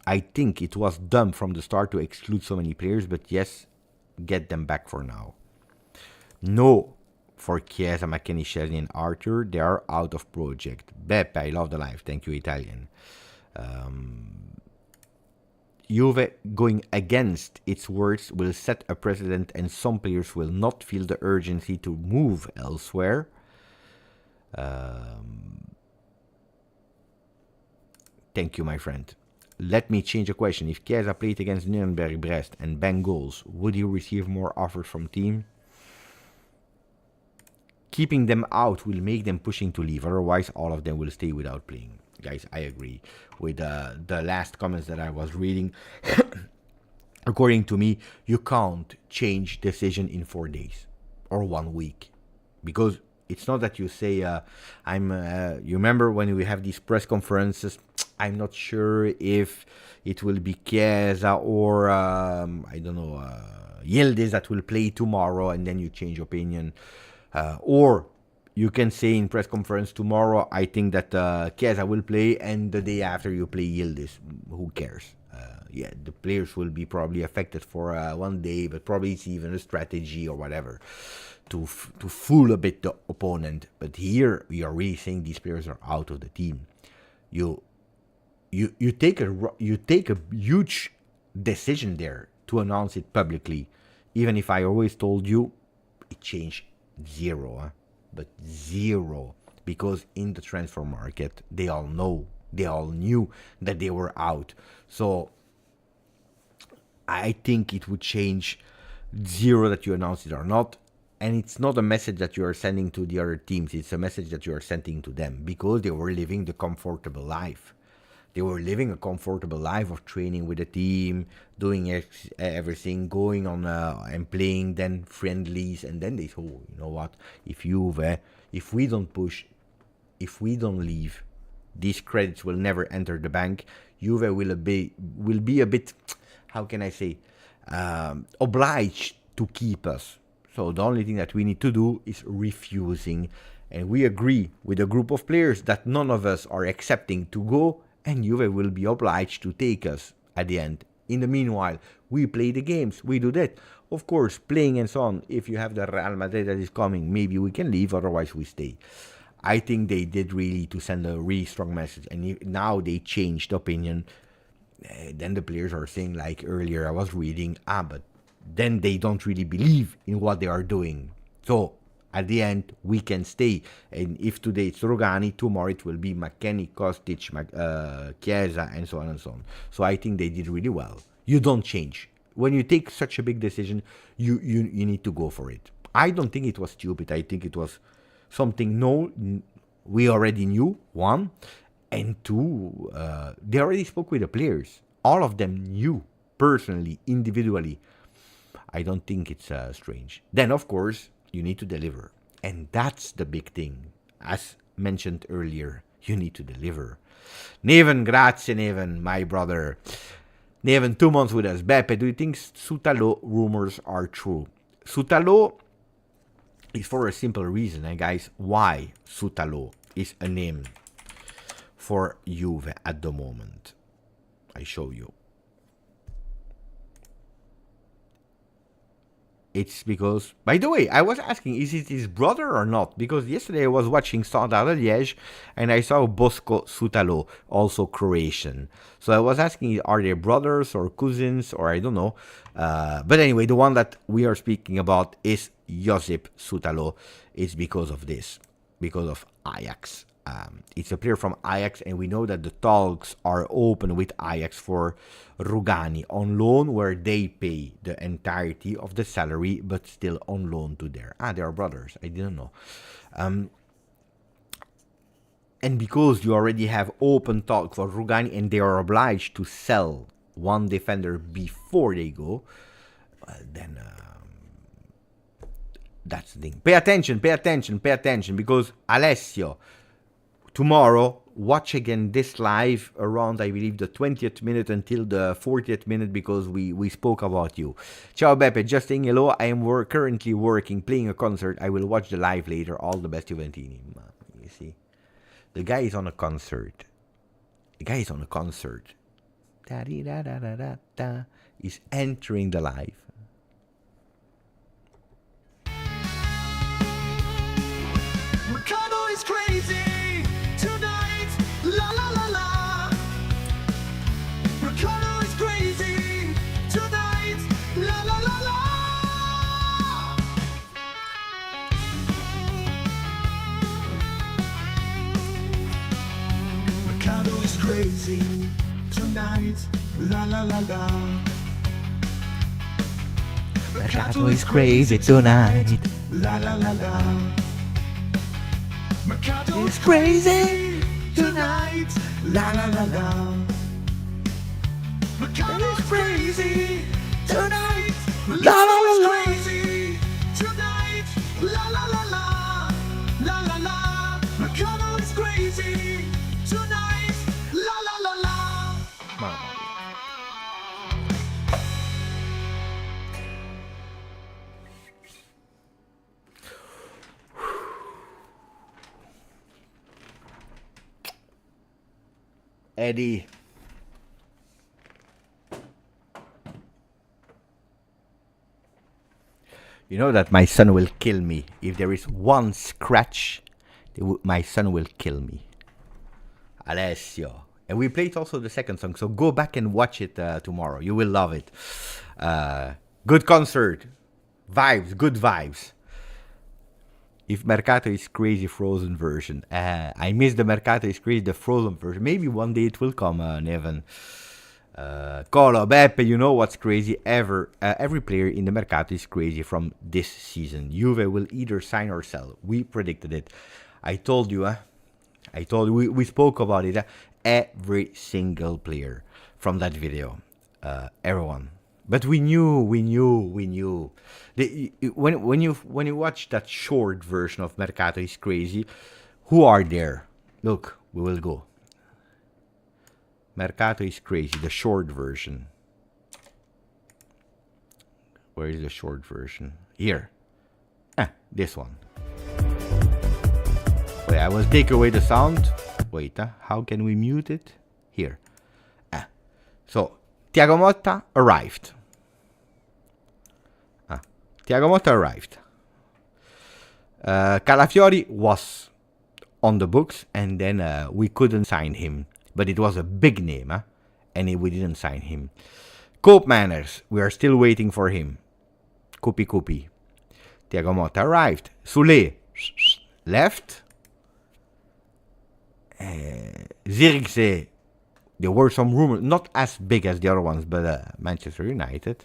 I think it was dumb from the start to exclude so many players, but yes, get them back for now. No, for Chiesa, McKennie, Szczesny, and Arthur, they are out of project. Beppe, I love the life. Thank you, Italian. Juve going against its words will set a precedent and some players will not feel the urgency to move elsewhere. Thank you, my friend. Let me change a question. If Chiesa played against Nuremberg, Brest, and banged goals, would he receive more offers from team? Keeping them out will make them pushing to leave. Otherwise, all of them will stay without playing. Guys, I agree with the last comments that I was reading. According to me, you can't change decision in 4 days or 1 week. Because it's not that you say, you remember when we have these press conferences, I'm not sure if it will be Chiesa or, Yildiz that will play tomorrow, and then you change opinion. Or you can say in press conference tomorrow, I think that Chiesa will play, and the day after you play Yildiz. Who cares? The players will be probably affected for 1 day, but probably it's even a strategy or whatever to fool a bit the opponent. But here we are really saying these players are out of the team. You take a huge decision there to announce it publicly, even if I always told you it changed zero, but zero, because in the transfer market they all knew that they were out. So I think it would change zero that you announce it or not. And it's not a message that you are sending to the other teams. It's a message that you are sending to them because they were living the comfortable life. They were living a comfortable life of training with the team, doing everything, going on and playing then friendlies. And then they say, oh, you know what? If we don't push, if we don't leave, these credits will never enter the bank. Juve will be a bit, how can I say, obliged to keep us. So the only thing that we need to do is refusing. And we agree with a group of players that none of us are accepting to go, and Juve will be obliged to take us at the end In the meanwhile, we play the games, we do that. Of course, playing and so on. If you have the Real Madrid that is coming, maybe we can leave, otherwise we stay. I think they did really to send a really strong message, and now they changed opinion. Then the players are saying, like earlier I was reading, but then they don't really believe in what they are doing. So at the end, we can stay. And if today it's Rugani, tomorrow it will be McKennie, Kostic, Chiesa, and so on and so on. So I think they did really well. You don't change. When you take such a big decision, you need to go for it. I don't think it was stupid. I think it was something we already knew, one. And two, they already spoke with the players. All of them knew, personally, individually. I don't think it's strange. Then, of course, you need to deliver. And that's the big thing. As mentioned earlier, you need to deliver. Neven, grazie Neven, my brother. Neven, 2 months with us. Beppe, do you think Sutalo rumors are true? Sutalo is for a simple reason, guys. Why Sutalo is a name for Juve at the moment? I show you. It's because, by the way, I was asking, is it his brother or not? Because yesterday I was watching Standard Liège and I saw Bosco Sutalo, also Croatian. So I was asking, are they brothers or cousins or I don't know. But anyway, the one that we are speaking about is Josip Sutalo. It's because of this, because of Ajax. It's a player from Ajax, and we know that the talks are open with Ajax for Rugani on loan, where they pay the entirety of the salary, but still on loan to there. They are brothers. I didn't know. And because you already have open talk for Rugani, and they are obliged to sell one defender before they go, then that's the thing. Pay attention, because Alessio, tomorrow, watch again this live around, I believe, the 20th minute until the 40th minute, because we spoke about you. Ciao Beppe, just saying hello. I am currently working, playing a concert. I will watch the live later. All the best, Juventini. You see, the guy is on a concert. Da-dee-da-da-da-da-da. He's entering the live. Mercado is crazy tonight. La la la la. Mercado is crazy tonight. La la la la. Mercado is crazy tonight. La la la la. Mercato is crazy tonight. La la la la. Mercado It's crazy tonight. La la la la. Mercado is crazy tonight. La la la la. Crazy tonight. La la la la. La la la. Mercado is crazy tonight. La la la la. Mamma mia. Eddie. You know that my son will kill me. If there is one scratch, my son will kill me. Alessio. And we played also the second song, so go back and watch it tomorrow. You will love it. Good concert. Vibes, good vibes. If Mercato is crazy frozen version. I miss the Mercato is crazy, the frozen version. Maybe one day it will come, Neven. Colo, Beppe, you know what's crazy? Every player in the Mercato is crazy from this season. Juve will either sign or sell. We predicted it. I told you, we spoke about it. Every single player from that video. Everyone. But we knew. When you watch that short version of Mercato is crazy, who are there? Look, we will go. Mercato is crazy, the short version. Where is the short version? Here. This one. Wait, I will take away the sound. Wait, how can we mute it? Here. So, Thiago Motta arrived. Thiago Motta arrived. Calafiori was on the books, and then we couldn't sign him. But it was a big name, and we didn't sign him. Koopmeiners, we are still waiting for him. Koopie. Thiago Motta arrived. Soule left. Zirkzee, there were some rumors, not as big as the other ones, but Manchester United.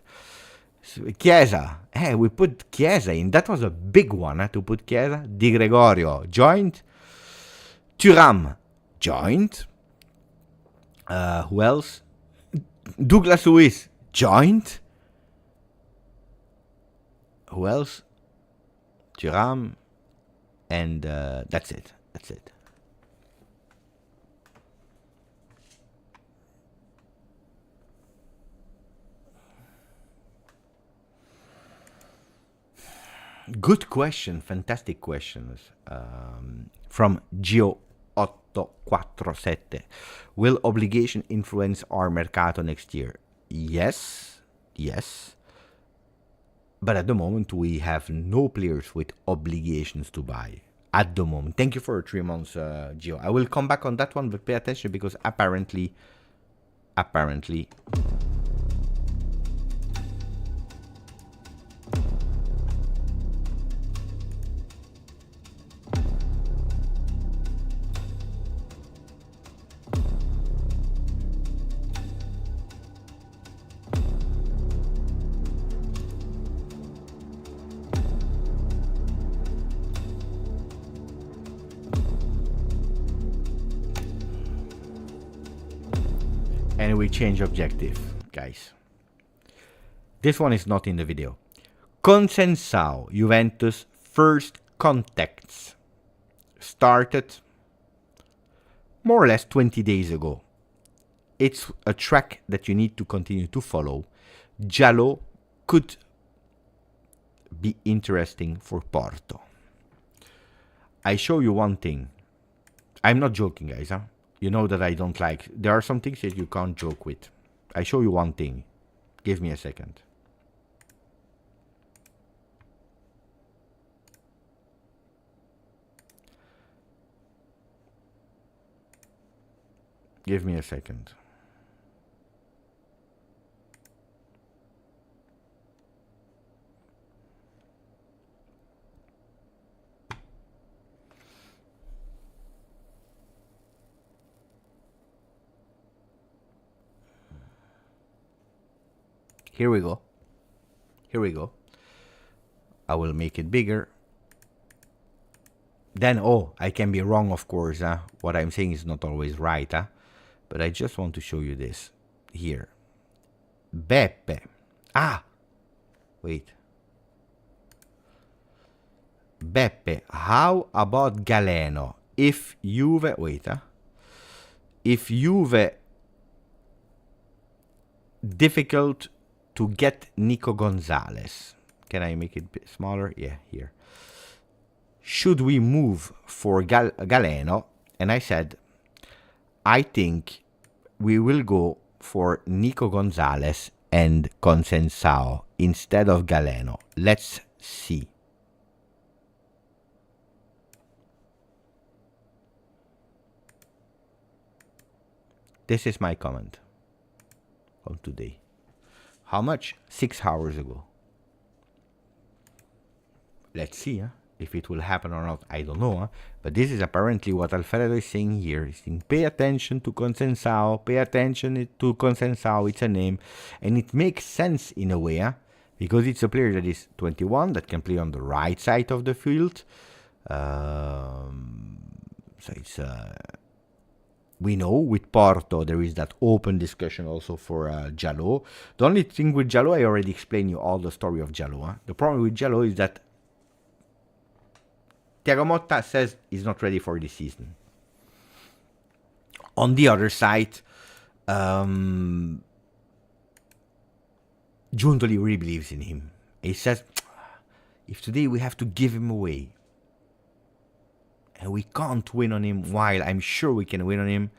Chiesa, we put Chiesa in. That was a big one to put Chiesa. Di Gregorio joined. Thuram joined. Who else? Douglas Luiz joined. Who else? Thuram. And that's it. Good question, fantastic questions. From Gio847. Will obligation influence our mercato next year? Yes. But at the moment, we have no players with obligations to buy. At the moment. Thank you for 3 months, Gio. I will come back on that one, but pay attention because apparently... And we change objective, guys. This one is not in the video. Consensao, Juventus first contacts started more or less 20 days ago. It's a track that you need to continue to follow. Giallo could be interesting for Porto. I show you one thing. I'm not joking, guys. You know that I don't like... There are some things that you can't joke with. I show you one thing. Give me a second. Give me a second. Here we go. I will make it bigger. Then, I can be wrong, of course. What I'm saying is not always right. But I just want to show you this. Here. Beppe. Wait. Beppe, how about Galeno? If Juve... Wait, If Juve... Difficult to get Nico Gonzalez. Can I make it a bit smaller? Yeah, here. Should we move for Galeno? And I said, I think we will go for Nico Gonzalez and Consensao instead of Galeno. Let's see. This is my comment of today. How much? 6 hours ago. Let's see if it will happen or not. I don't know. But this is apparently what Alfredo is saying here. He's saying, pay attention to Consensao. Pay attention to Consensao. It's a name. And it makes sense in a way. Because it's a player that is 21. That can play on the right side of the field. So it's... we know with Porto there is that open discussion also for Giallo. The only thing with Giallo, I already explained you all the story of Giallo. The problem with Giallo is that Thiago Motta says he's not ready for this season. On the other side, Giuntoli really believes in him. He says, if today we have to give him away, and we can't win on him while I'm sure we can win on him,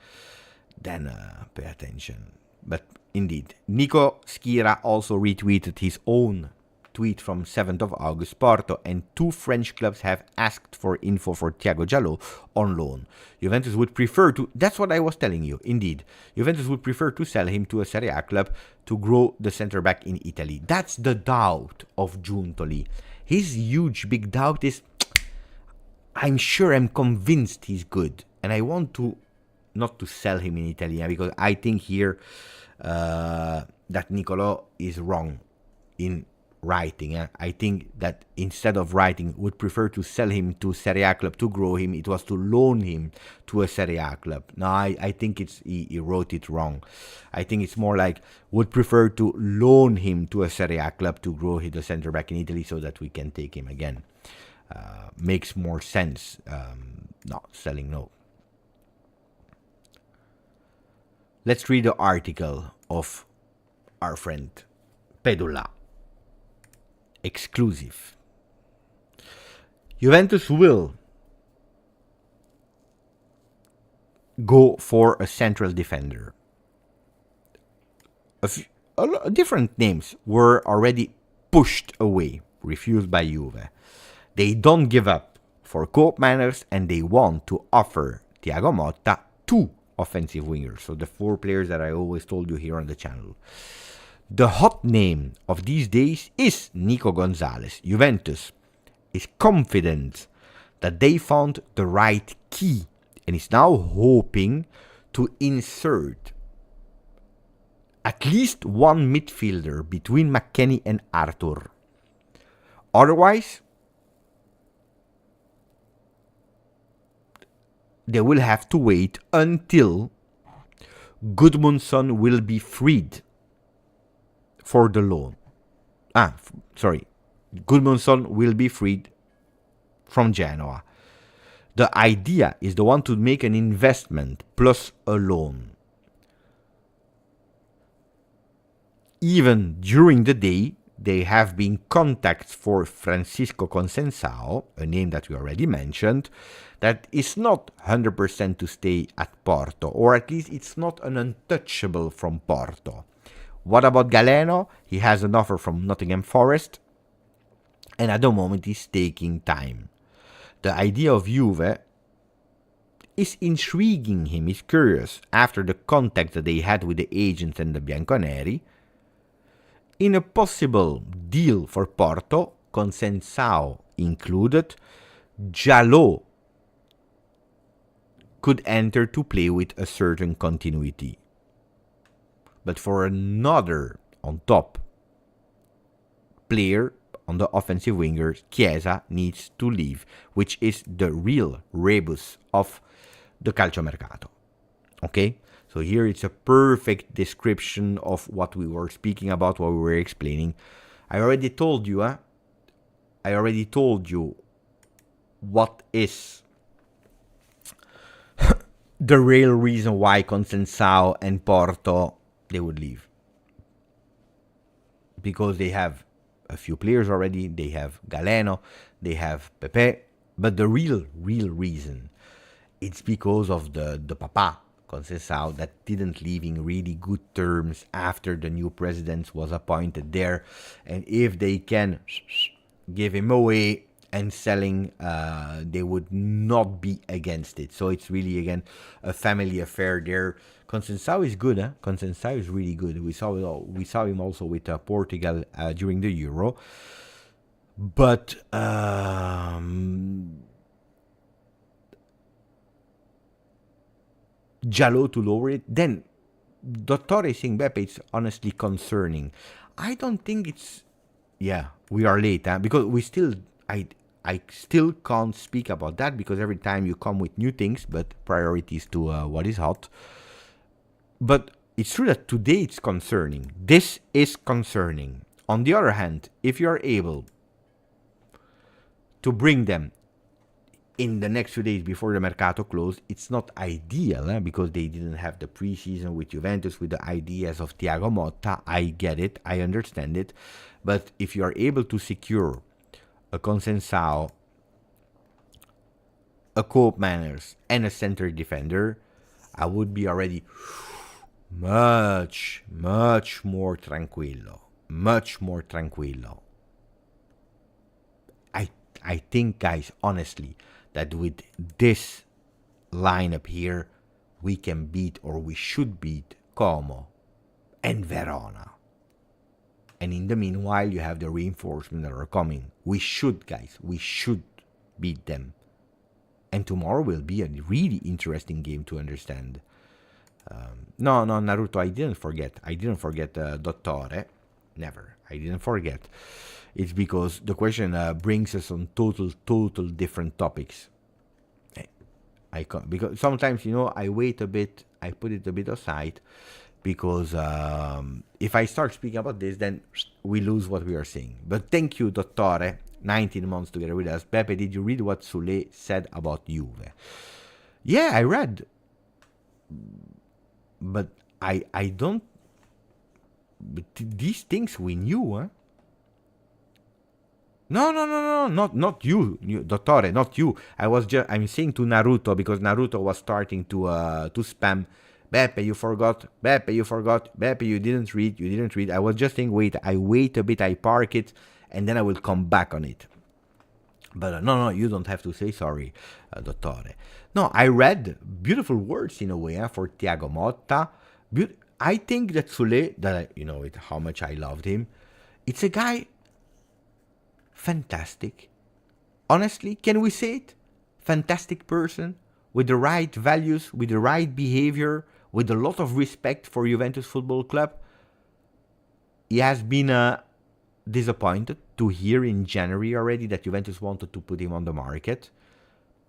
then pay attention. But Indeed. Nico Schira also retweeted his own tweet from 7th of August. Porto and 2 French clubs have asked for info for Thiago Jallo on loan. Juventus would prefer to... That's what I was telling you, indeed. Juventus would prefer to sell him to a Serie A club to grow the centre-back in Italy. That's the doubt of Giuntoli. His huge, big doubt is... I'm convinced he's good. And I want to... not to sell him in Italy, because I think here that Niccolò is wrong in writing. I think that instead of writing, would prefer to sell him to Serie A club to grow him. It was to loan him to a Serie A club. No, I think he wrote it wrong. I think it's more like would prefer to loan him to a Serie A club to grow the centre back in Italy so that we can take him again. Makes more sense. Not selling, no. Let's read the article of our friend Pedula. Exclusive. Juventus will go for a central defender. Different names were already pushed away, refused by Juve. They don't give up for Koopmeiners and they want to offer Thiago Motta 2 offensive wingers, so the 4 players that I always told you here on the channel. The hot name of these days is Nico Gonzalez. Juventus is confident that they found the right key and is now hoping to insert at least one midfielder between McKennie and Arthur. Otherwise, they will have to wait until Gudmundsson will be freed for the loan. Gudmundsson will be freed from Genoa. The idea is the one to make an investment plus a loan. Even during the day, there have been contacts for Francisco Conceição, a name that we already mentioned, that is not 100% to stay at Porto, or at least it's not an untouchable from Porto. What about Galeno? He has an offer from Nottingham Forest, and at the moment he's taking time. The idea of Juve is intriguing him, he's curious, after the contact that they had with the agents and the Bianconeri. In a possible deal for Porto, Conceição included, Jallo could enter to play with a certain continuity. But for another on top player on the offensive winger, Chiesa needs to leave, which is the real rebus of the calcio mercato. Okay? So here it's a perfect description of what we were speaking about, what we were explaining. I already told you what is the real reason why Conceição and Porto, they would leave. Because they have a few players already, they have Galeno, they have Pepe, but the real reason, it's because of the Papa, Conceição, that didn't leave in really good terms after the new president was appointed there. And if they can give him away and selling, they would not be against it. So it's really, again, a family affair there. Conceição is good, huh? Conceição is really good. We saw him also with Portugal during the Euro. But Jallo to lower it, then Dottore saying Beppe, it's honestly concerning. I don't think it's... Yeah, we are late, huh? Because we still... I still can't speak about that, because every time you come with new things, but priorities to what is hot. But it's true that today it's concerning. This is concerning. On the other hand, if you are able to bring them in the next few days before the Mercato closed, it's not ideal, because they didn't have the preseason with Juventus, with the ideas of Thiago Motta. I get it, I understand it. But if you are able to secure a Conceição, a Koopmeiners, and a center defender, I would be already much, much more tranquillo. Much more tranquillo. I think, guys, honestly, that with this lineup here, we can beat, or we should beat, Como and Verona. And in the meanwhile, you have the reinforcements that are coming. We should, guys, we should beat them. And tomorrow will be a really interesting game to understand. No, Naruto, I didn't forget. Dottore. Never. I didn't forget. It's because the question brings us on total different topics. Because sometimes, I wait a bit, I put it a bit aside, because if I start speaking about this, then we lose what we are saying. But thank you, Dottore, 19 months together with us. Pepe, did you read what Sule said about Juve? Yeah, I read. But I don't... But these things we knew, huh? No, not you, Dottore, not you. I'm saying to Naruto, because Naruto was starting to spam. Beppe, you forgot. Beppe, you didn't read. I was just saying, I wait a bit, I park it, and then I will come back on it. But no, you don't have to say sorry, Dottore. No, I read beautiful words in a way for Thiago Motta. I think that Sule, how much I loved him. It's a guy fantastic. Honestly, can we say it? Fantastic person with the right values, with the right behavior, with a lot of respect for Juventus Football Club. He has been disappointed to hear in January already that Juventus wanted to put him on the market.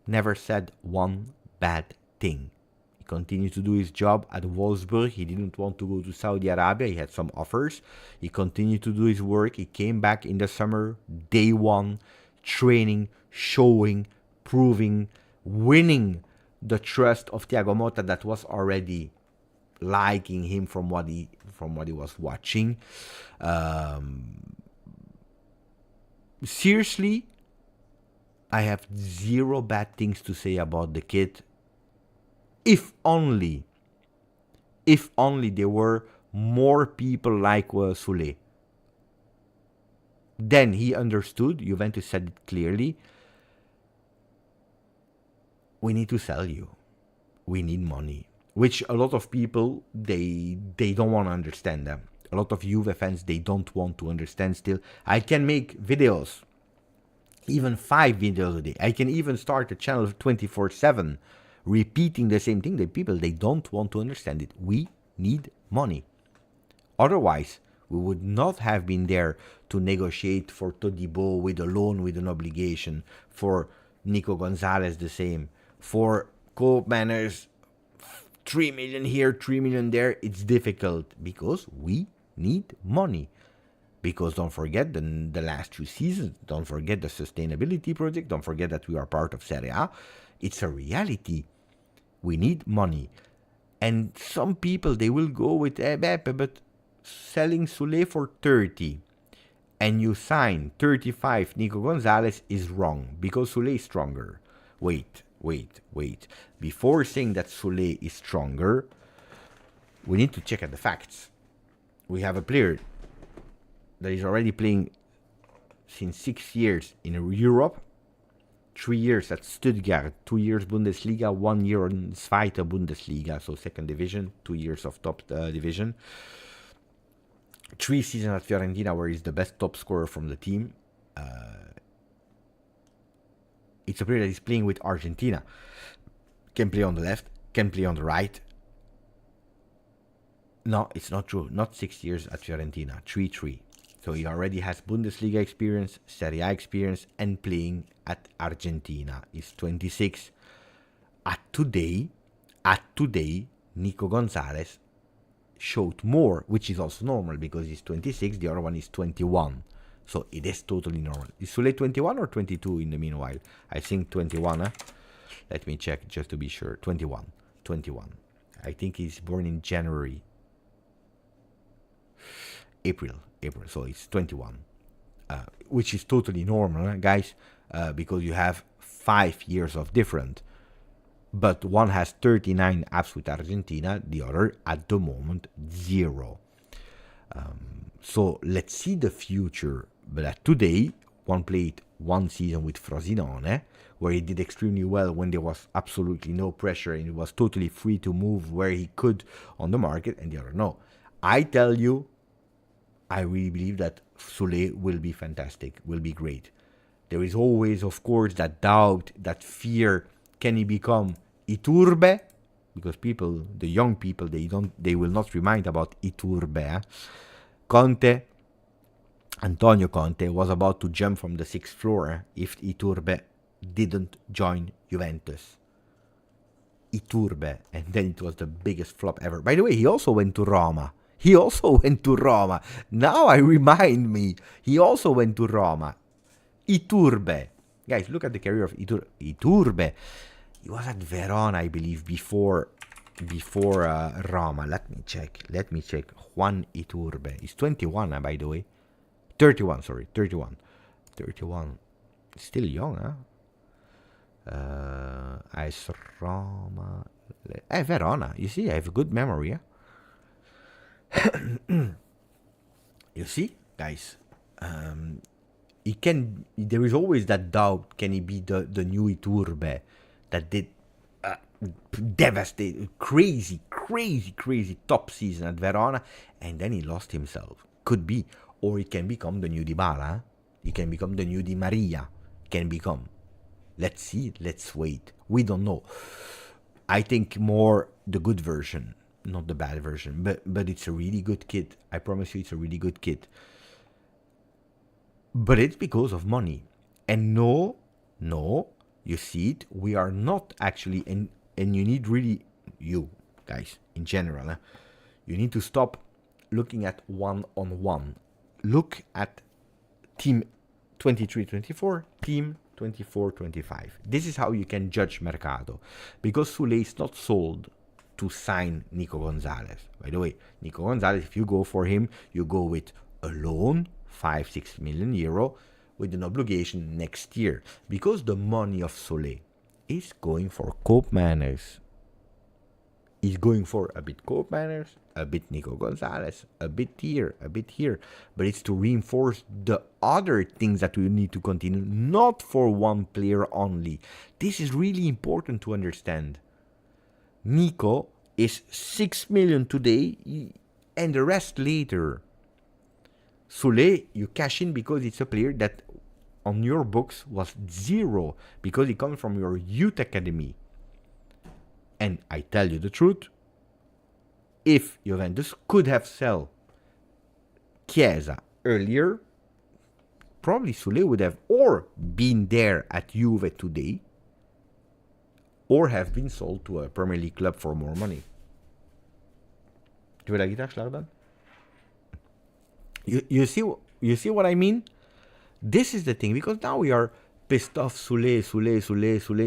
Never said one bad thing. He continued to do his job at Wolfsburg. He didn't want to go to Saudi Arabia. He had some offers. He continued to do his work. He came back in the summer, day one, training, showing, proving, winning the trust of Thiago Motta that was already liking him from what he was watching. Seriously, I have zero bad things to say about the kid. If only there were more people like Sule. Then he understood. Juventus said it clearly. We need to sell you. We need money. Which a lot of people, they don't want to understand them. A lot of Juve fans, they don't want to understand still. I can make videos. Even 5 videos a day. I can even start a channel 24/7. Repeating the same thing. The people, they don't want to understand it. We need money. Otherwise, we would not have been there to negotiate for Todibo with a loan, with an obligation. For Nico Gonzalez, the same. For Koopmeiners, 3 million here, 3 million there. It's difficult because we need money. Because don't forget the last 2 seasons. Don't forget the sustainability project. Don't forget that we are part of Serie A. It's a reality. We need money. And some people, they will go with Beppe, but selling Sule for 30 and you sign 35 Nico Gonzalez is wrong because Sule is stronger. Wait. Before saying that Sule is stronger, we need to check at the facts. We have a player that is already playing since 6 years in Europe. 3 years at Stuttgart, 2 years Bundesliga, 1 year in Zweite Bundesliga, so second division, 2 years of top division. 3 seasons at Fiorentina where he's the best top scorer from the team. It's a player that is playing with Argentina. Can play on the left, can play on the right. No, it's not true. Not 6 years at Fiorentina, 3. So he already has Bundesliga experience, Serie A experience, and playing at Argentina. He's 26. At today, Nico Gonzalez showed more, which is also normal because he's 26, the other one is 21. So it is totally normal. Is Sule 21 or 22 in the meanwhile? I think 21, Let me check just to be sure. 21. I think he's born in January. April. So it's 21. Which is totally normal, guys, because you have 5 years of difference. But one has 39 apps with Argentina, the other at the moment 0. So let's see the future. But today, one played one season with Frosinone, where he did extremely well when there was absolutely no pressure and he was totally free to move where he could on the market, and the other no. I tell you, I really believe that Soulé will be fantastic, will be great. There is always, of course, that doubt, that fear. Can he become Iturbe? Because people, the young people, they will not remind about Iturbe. Antonio Conte was about to jump from the 6th floor if Iturbe didn't join Juventus. Iturbe, and then it was the biggest flop ever. By the way, he also went to Roma. Now I remind me, he also went to Roma. Iturbe. Guys, look at the career of Iturbe. He was at Verona, I believe, before Roma. Let me check. Juan Iturbe. He's 21, by the way. 31. Still young, huh? AS Roma. Verona. You see, I have a good memory, huh? You see, guys, there is always that doubt, can he be the new Iturbe that did devastating, crazy top season at Verona, and then he lost himself. Could be. Or he can become the new Dybala. He can become the new Di Maria. Can become. Let's see, let's wait. We don't know. I think more the good version, not the bad version, but it's a really good kid. I promise you, it's a really good kid. But it's because of money. And no, you see it, we are not actually, and you need really, you guys, in general, you need to stop looking at one-on-one. Look at team 23-24, team 24-25. This is how you can judge Mercato. Because Soulé is not sold to sign Nico Gonzalez. By the way, Nico Gonzalez, if you go for him, you go with a loan, 5-6 million euro, with an obligation next year. Because the money of Soulé is going for Koopmeiners. He's going for a bit Koopmeiners, a bit Nico Gonzalez, a bit here. But it's to reinforce the other things that we need to continue, not for one player only. This is really important to understand. Nico is 6 million today and the rest later. Soulé, you cash in because it's a player that on your books was 0 because he comes from your youth academy. And I tell you the truth, if Juventus could have sold Chiesa earlier, probably Soulé would have or been there at Juve today or have been sold to a Premier League club for more money. Tu veux la guitare, Schlardan? You see what I mean? This is the thing, because now we are pissed off. Soulé,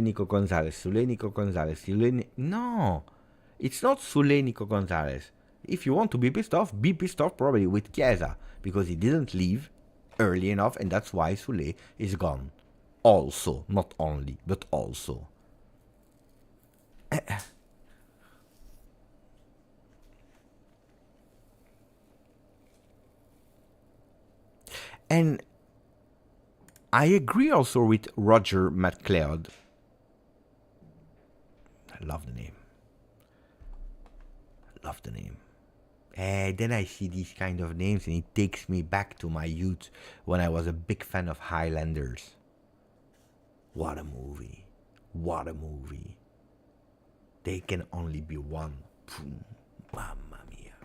Nico Gonzalez. No, it's not Soulé, Nico Gonzalez. If you want to be pissed off probably with Chiesa, because he didn't leave early enough, and that's why Soulé is gone. Also, not only, but also. And I agree also with Roger McLeod. I love the name. Then I see these kind of names and it takes me back to my youth when I was a big fan of Highlanders. What a movie. They can only be one. Mamma mia.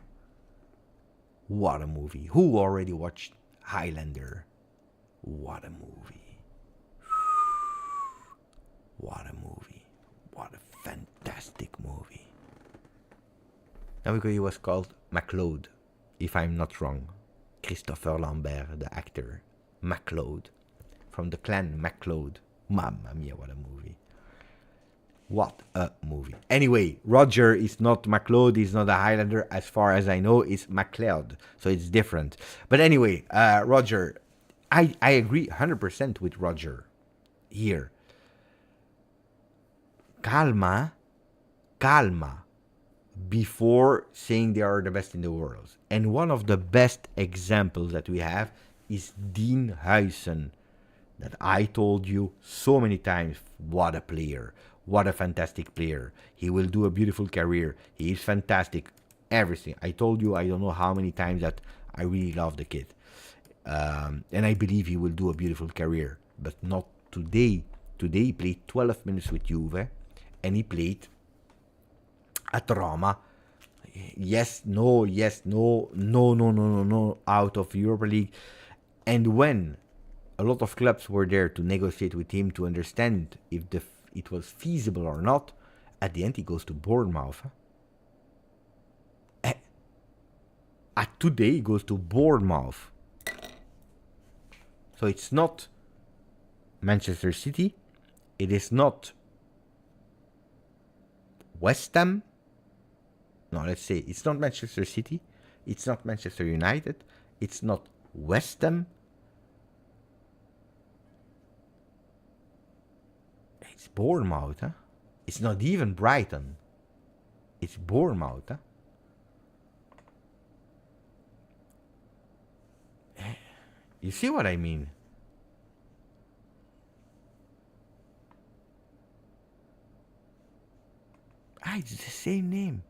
What a movie. Who already watched Highlander? What a movie. What a fantastic movie. Now because he was called MacLeod, if I'm not wrong. Christopher Lambert, the actor. MacLeod. From the clan MacLeod. Mamma mia, what a movie. What a movie. Anyway, Roger is not MacLeod, he's not a Highlander. As far as I know, it's MacLeod. So it's different. But anyway, Roger, I agree 100% with Roger here. calma, calma, before saying they are the best in the world. And one of the best examples that we have is Dean Huijsen, that I told you so many times, what a player, what a fantastic player. He will do a beautiful career. He is fantastic. Everything. I told you, I don't know how many times that I really love the kid. And I believe he will do a beautiful career. But not today. Today he played 12 minutes with Juve. And he played at Roma. Yes, no, out of Europa League. And when a lot of clubs were there to negotiate with him to understand if it was feasible or not, at the end he goes to Bournemouth. Today he goes to Bournemouth. So it's not Manchester City. It is not West Ham. No, let's say it's not Manchester City. It's not Manchester United. It's not West Ham. It's Bournemouth, huh? It's not even Brighton. It's Bournemouth, huh? You see what I mean? It's the same name.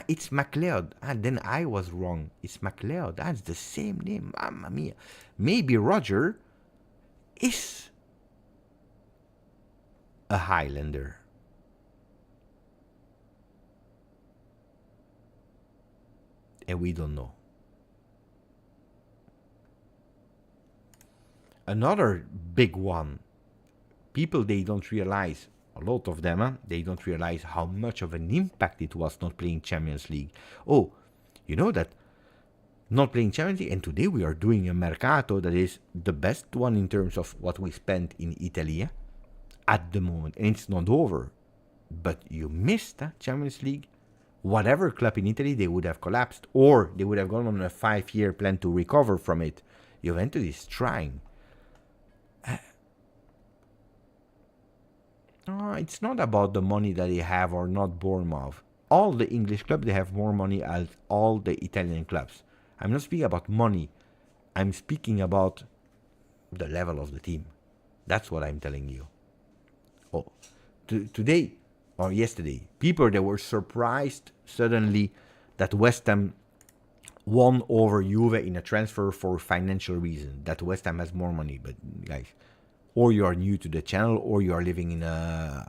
It's McLeod. Then I was wrong. It's McLeod. It's the same name. Mamma mia. Maybe Roger is a Highlander. And we don't know. Another big one. People, they don't realize, a lot of them, they don't realize how much of an impact it was not playing Champions League. Oh, you know that not playing Champions League, and today we are doing a Mercato that is the best one in terms of what we spent in Italy at the moment. And it's not over. But you missed Champions League. Whatever club in Italy, they would have collapsed, or they would have gone on a 5-year plan to recover from it. Juventus is trying. It's not about the money that they have or not. Bournemouth. All the English clubs, they have more money as all the Italian clubs. I'm not speaking about money. I'm speaking about the level of the team. That's what I'm telling you. Oh, today or yesterday, people that were surprised suddenly that West Ham won over Juve in a transfer for financial reasons. That West Ham has more money, but guys, or you are new to the channel, or you are living in a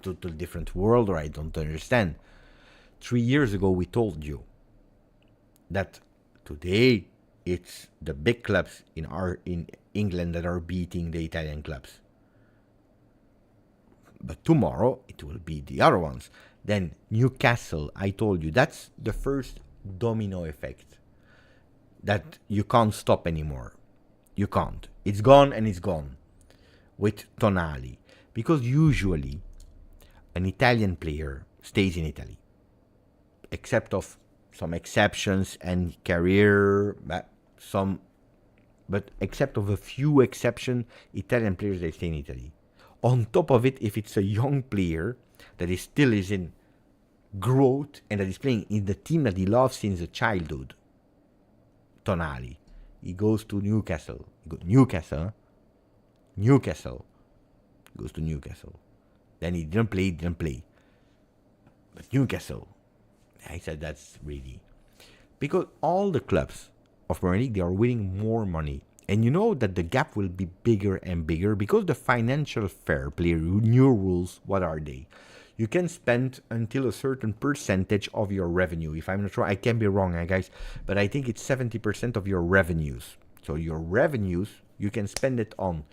total different world, or I don't understand. 3 years ago, we told you that today it's the big clubs in England that are beating the Italian clubs. But tomorrow, it will be the other ones. Then Newcastle, I told you, that's the first domino effect that you can't stop anymore. You can't. It's gone and it's gone. With Tonali. Because usually, an Italian player stays in Italy. Except of some exceptions and career, but except of a few exceptions, Italian players, they stay in Italy. On top of it, if it's a young player that is still is in growth and that is playing in the team that he loves since childhood, Tonali, he goes to Newcastle. Newcastle goes to Newcastle. Then he didn't play. But Newcastle, I said that's really because all the clubs of Premier League, they are winning more money. And you know that the gap will be bigger and bigger because the financial fair play new rules, what are they? You can spend until a certain percentage of your revenue. If I'm not wrong, I can be wrong, guys, but I think it's 70% of your revenues. So your revenues, you can spend it on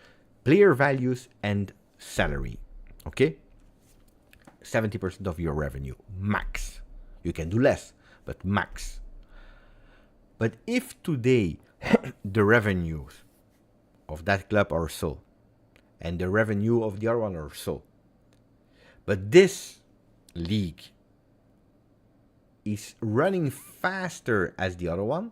player values and salary. Okay? 70% of your revenue, max. You can do less, but max. But if today the revenues of that club are so, and the revenue of the other one are so, but this league is running faster as the other one,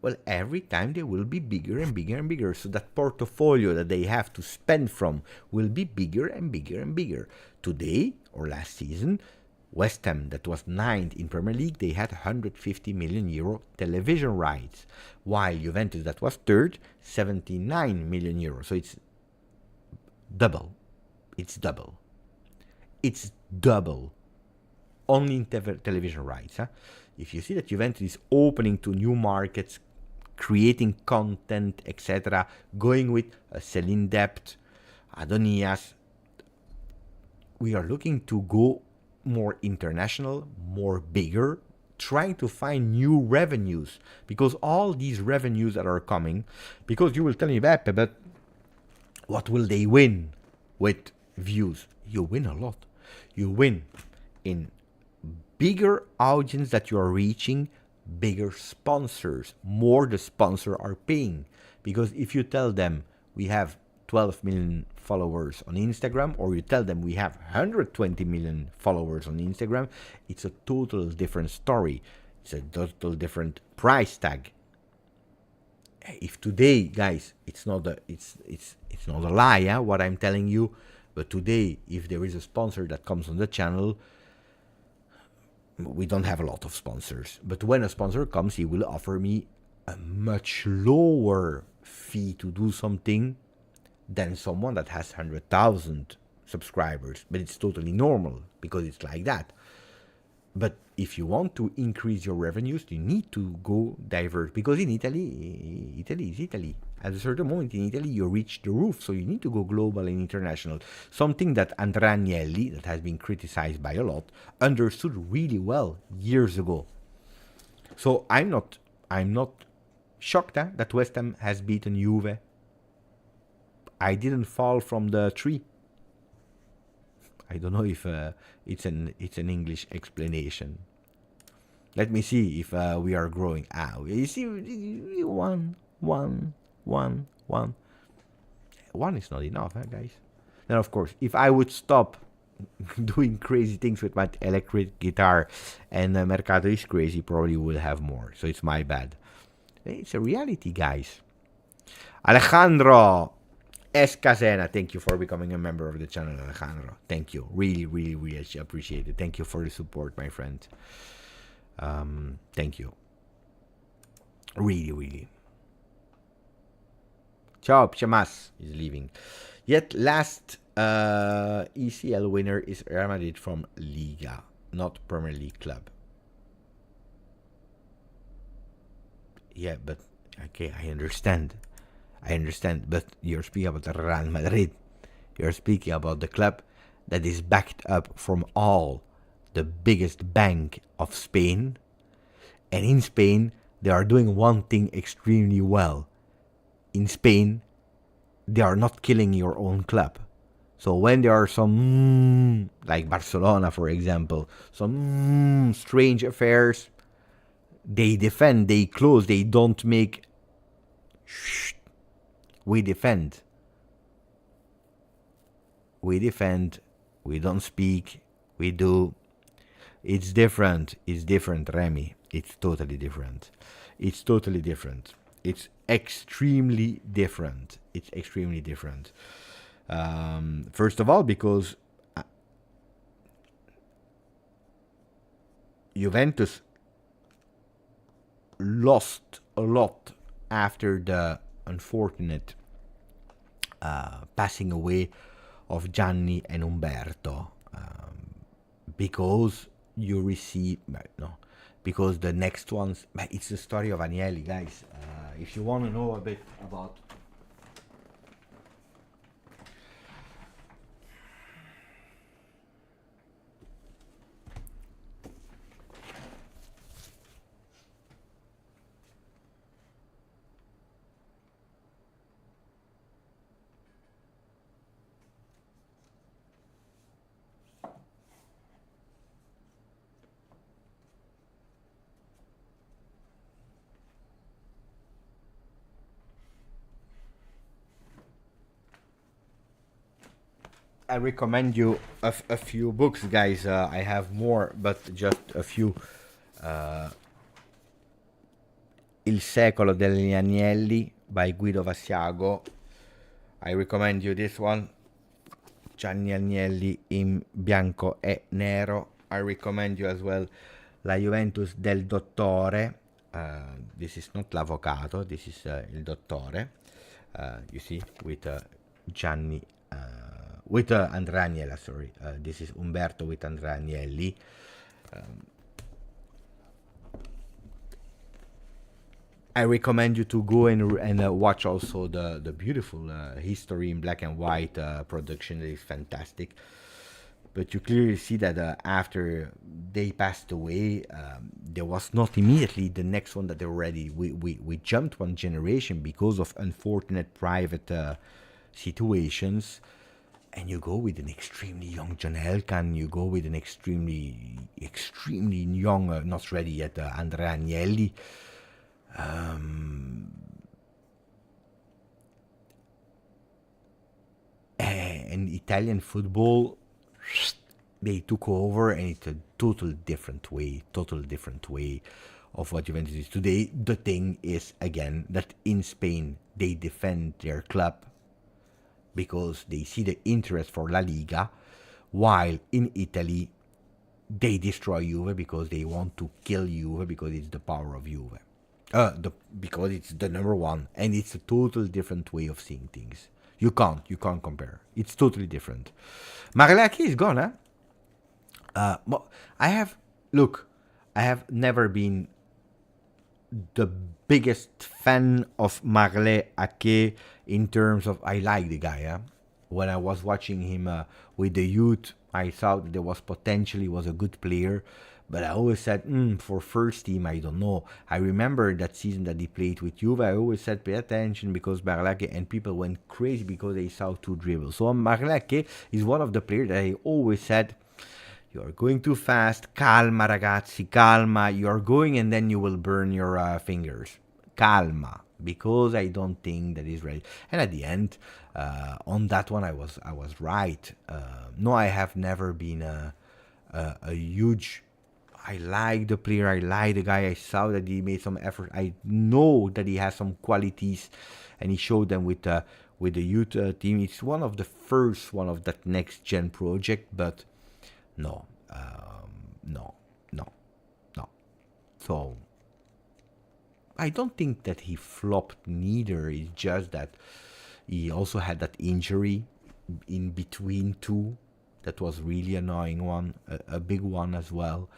well, every time they will be bigger and bigger and bigger. So that portfolio that they have to spend from will be bigger and bigger and bigger. Today, or last season, West Ham, that was ninth in Premier League, they had 150 million euro television rights. While Juventus, that was third, 79 million euros. So it's double. It's double. It's double. Only in television rights. Huh? If you see that Juventus is opening to new markets, creating content, etc., going with Celine Depth, Adonias, we are looking to go more international, more bigger, trying to find new revenues, because all these revenues that are coming, because you will tell me, Beppe, but what will they win with views? You win a lot. You win in bigger audience that you are reaching, bigger sponsors, more the sponsor are paying. Because if you tell them we have 12 million followers on Instagram, or you tell them we have 120 million followers on Instagram, it's a total different story. It's a total different price tag. If today, guys, it's not a lie, huh, what I'm telling you, but today, if there is a sponsor that comes on the channel, we don't have a lot of sponsors, but when a sponsor comes, he will offer me a much lower fee to do something than someone that has 100,000 subscribers. But it's totally normal because it's like that. But if you want to increase your revenues, you need to go diverse, because in Italy is Italy. At a certain moment in Italy, you reach the roof, so you need to go global and international. Something that Andrea Agnelli, that has been criticized by a lot, understood really well years ago. So I'm not shocked that West Ham has beaten Juve. I didn't fall from the tree. I don't know if it's an English explanation. Let me see if we are growing. You see, one. One is not enough, guys. Then, of course, if I would stop doing crazy things with my electric guitar and Mercato is Crazy, probably will have more. So it's my bad. It's a reality, guys. Alejandro Escasena, thank you for becoming a member of the channel, Alejandro. Thank you. Really, really, really appreciate it. Thank you for the support, my friend. Thank you. Really, really. Ciao, Chamas is leaving. Yet last ECL winner is Real Madrid from Liga, not Premier League club. Yeah, but okay, I understand, but you're speaking about Real Madrid. You're speaking about the club that is backed up from all the biggest bank of Spain. And in Spain, they are doing one thing extremely well. In Spain, they are not killing your own club. So when there are some, like Barcelona, for example, some strange affairs, they defend, they close, they don't make... Shh. We defend. We defend. We don't speak. We do. It's different. It's different, Remy. It's totally different. It's totally different. It's extremely different. It's extremely different. First of all, because Juventus lost a lot after the unfortunate passing away of Gianni and Umberto, because you receive because the next ones, it's the story of Agnelli, guys. If you want to know a bit about I recommend you a few books, guys. I have more, but just a few. Il secolo degli agnelli by Guido Vassiago. I recommend you this one. Gianni Agnelli in bianco e nero. I recommend you as well La Juventus del Dottore. This is not l'avvocato, this is il dottore. You see, with Gianni, with Andrea Agnella, sorry. This is Umberto with Andrea Agnelli. I recommend you to go and watch also the beautiful history in black and white production. That is fantastic. But you clearly see that after they passed away, there was not immediately the next one that they were ready. We jumped one generation because of unfortunate private situations. And you go with an extremely young John Elkann, you go with an extremely young, not ready yet, Andrea Agnelli. And Italian football, they took over, and it's a total different way of what Juventus is today. The thing is, again, that in Spain they defend their club because they see the interest for La Liga, while in Italy they destroy Juve because they want to kill Juve because it's the power of Juve. Because it's the number one, and it's a total different way of seeing things. You can't compare. It's totally different. Marilaki is gone, huh? I have never been the biggest fan of Marley Ake in terms of, I like the guy, huh? When I was watching him with the youth, I thought that there was potentially was a good player. But I always said, for first team, I don't know. I remember that season that he played with Juve. I always said, pay attention, because Barlake, and people went crazy because they saw 2 dribbles. So Barlake is one of the players that I always said, you are going too fast. Calma, ragazzi, calma. You are going and then you will burn your fingers. Calma, because I don't think that he's ready. And at the end, on that one, I was right. No, I have never been a huge... I like the player, I like the guy, I saw that he made some effort. I know that he has some qualities, and he showed them with the youth team. It's one of the first one of that next gen project, but no. So I don't think that he flopped neither. It's just that he also had that injury in between two. That was really annoying one, a big one as well.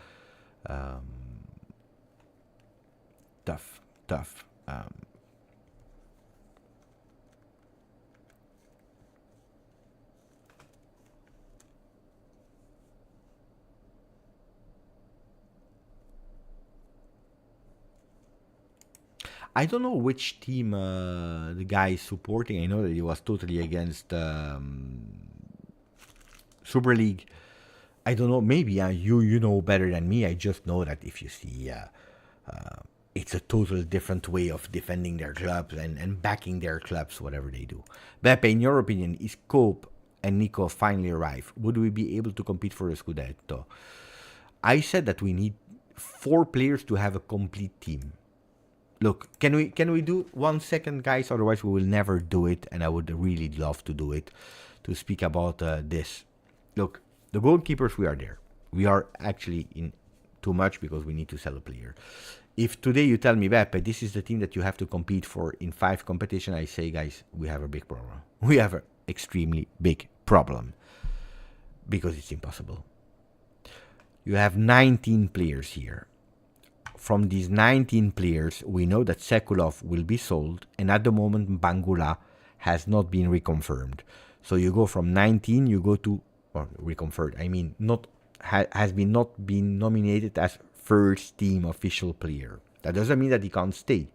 Tough. I don't know which team the guy is supporting. I know that he was totally against Super League. I don't know, maybe you know better than me. I just know that if you see, it's a total different way of defending their clubs and backing their clubs, whatever they do. Beppe, in your opinion, is Koop and Nico finally arrive? Would we be able to compete for a Scudetto? I said that we need 4 players to have a complete team. Look, can we do 1 second, guys? Otherwise, we will never do it, and I would really love to do it, to speak about this. Look. The goalkeepers, we are there. We are actually in too much because we need to sell a player. If today you tell me, Beppe, this is the team that you have to compete for in 5 competitions, I say, guys, we have a big problem. We have an extremely big problem because it's impossible. You have 19 players here. From these 19 players, we know that Sekulov will be sold, and at the moment, Bangula has not been reconfirmed. So you go from 19, you go to... or reconfirmed, I mean, has not been nominated as first team official player. That doesn't mean that he can't stay.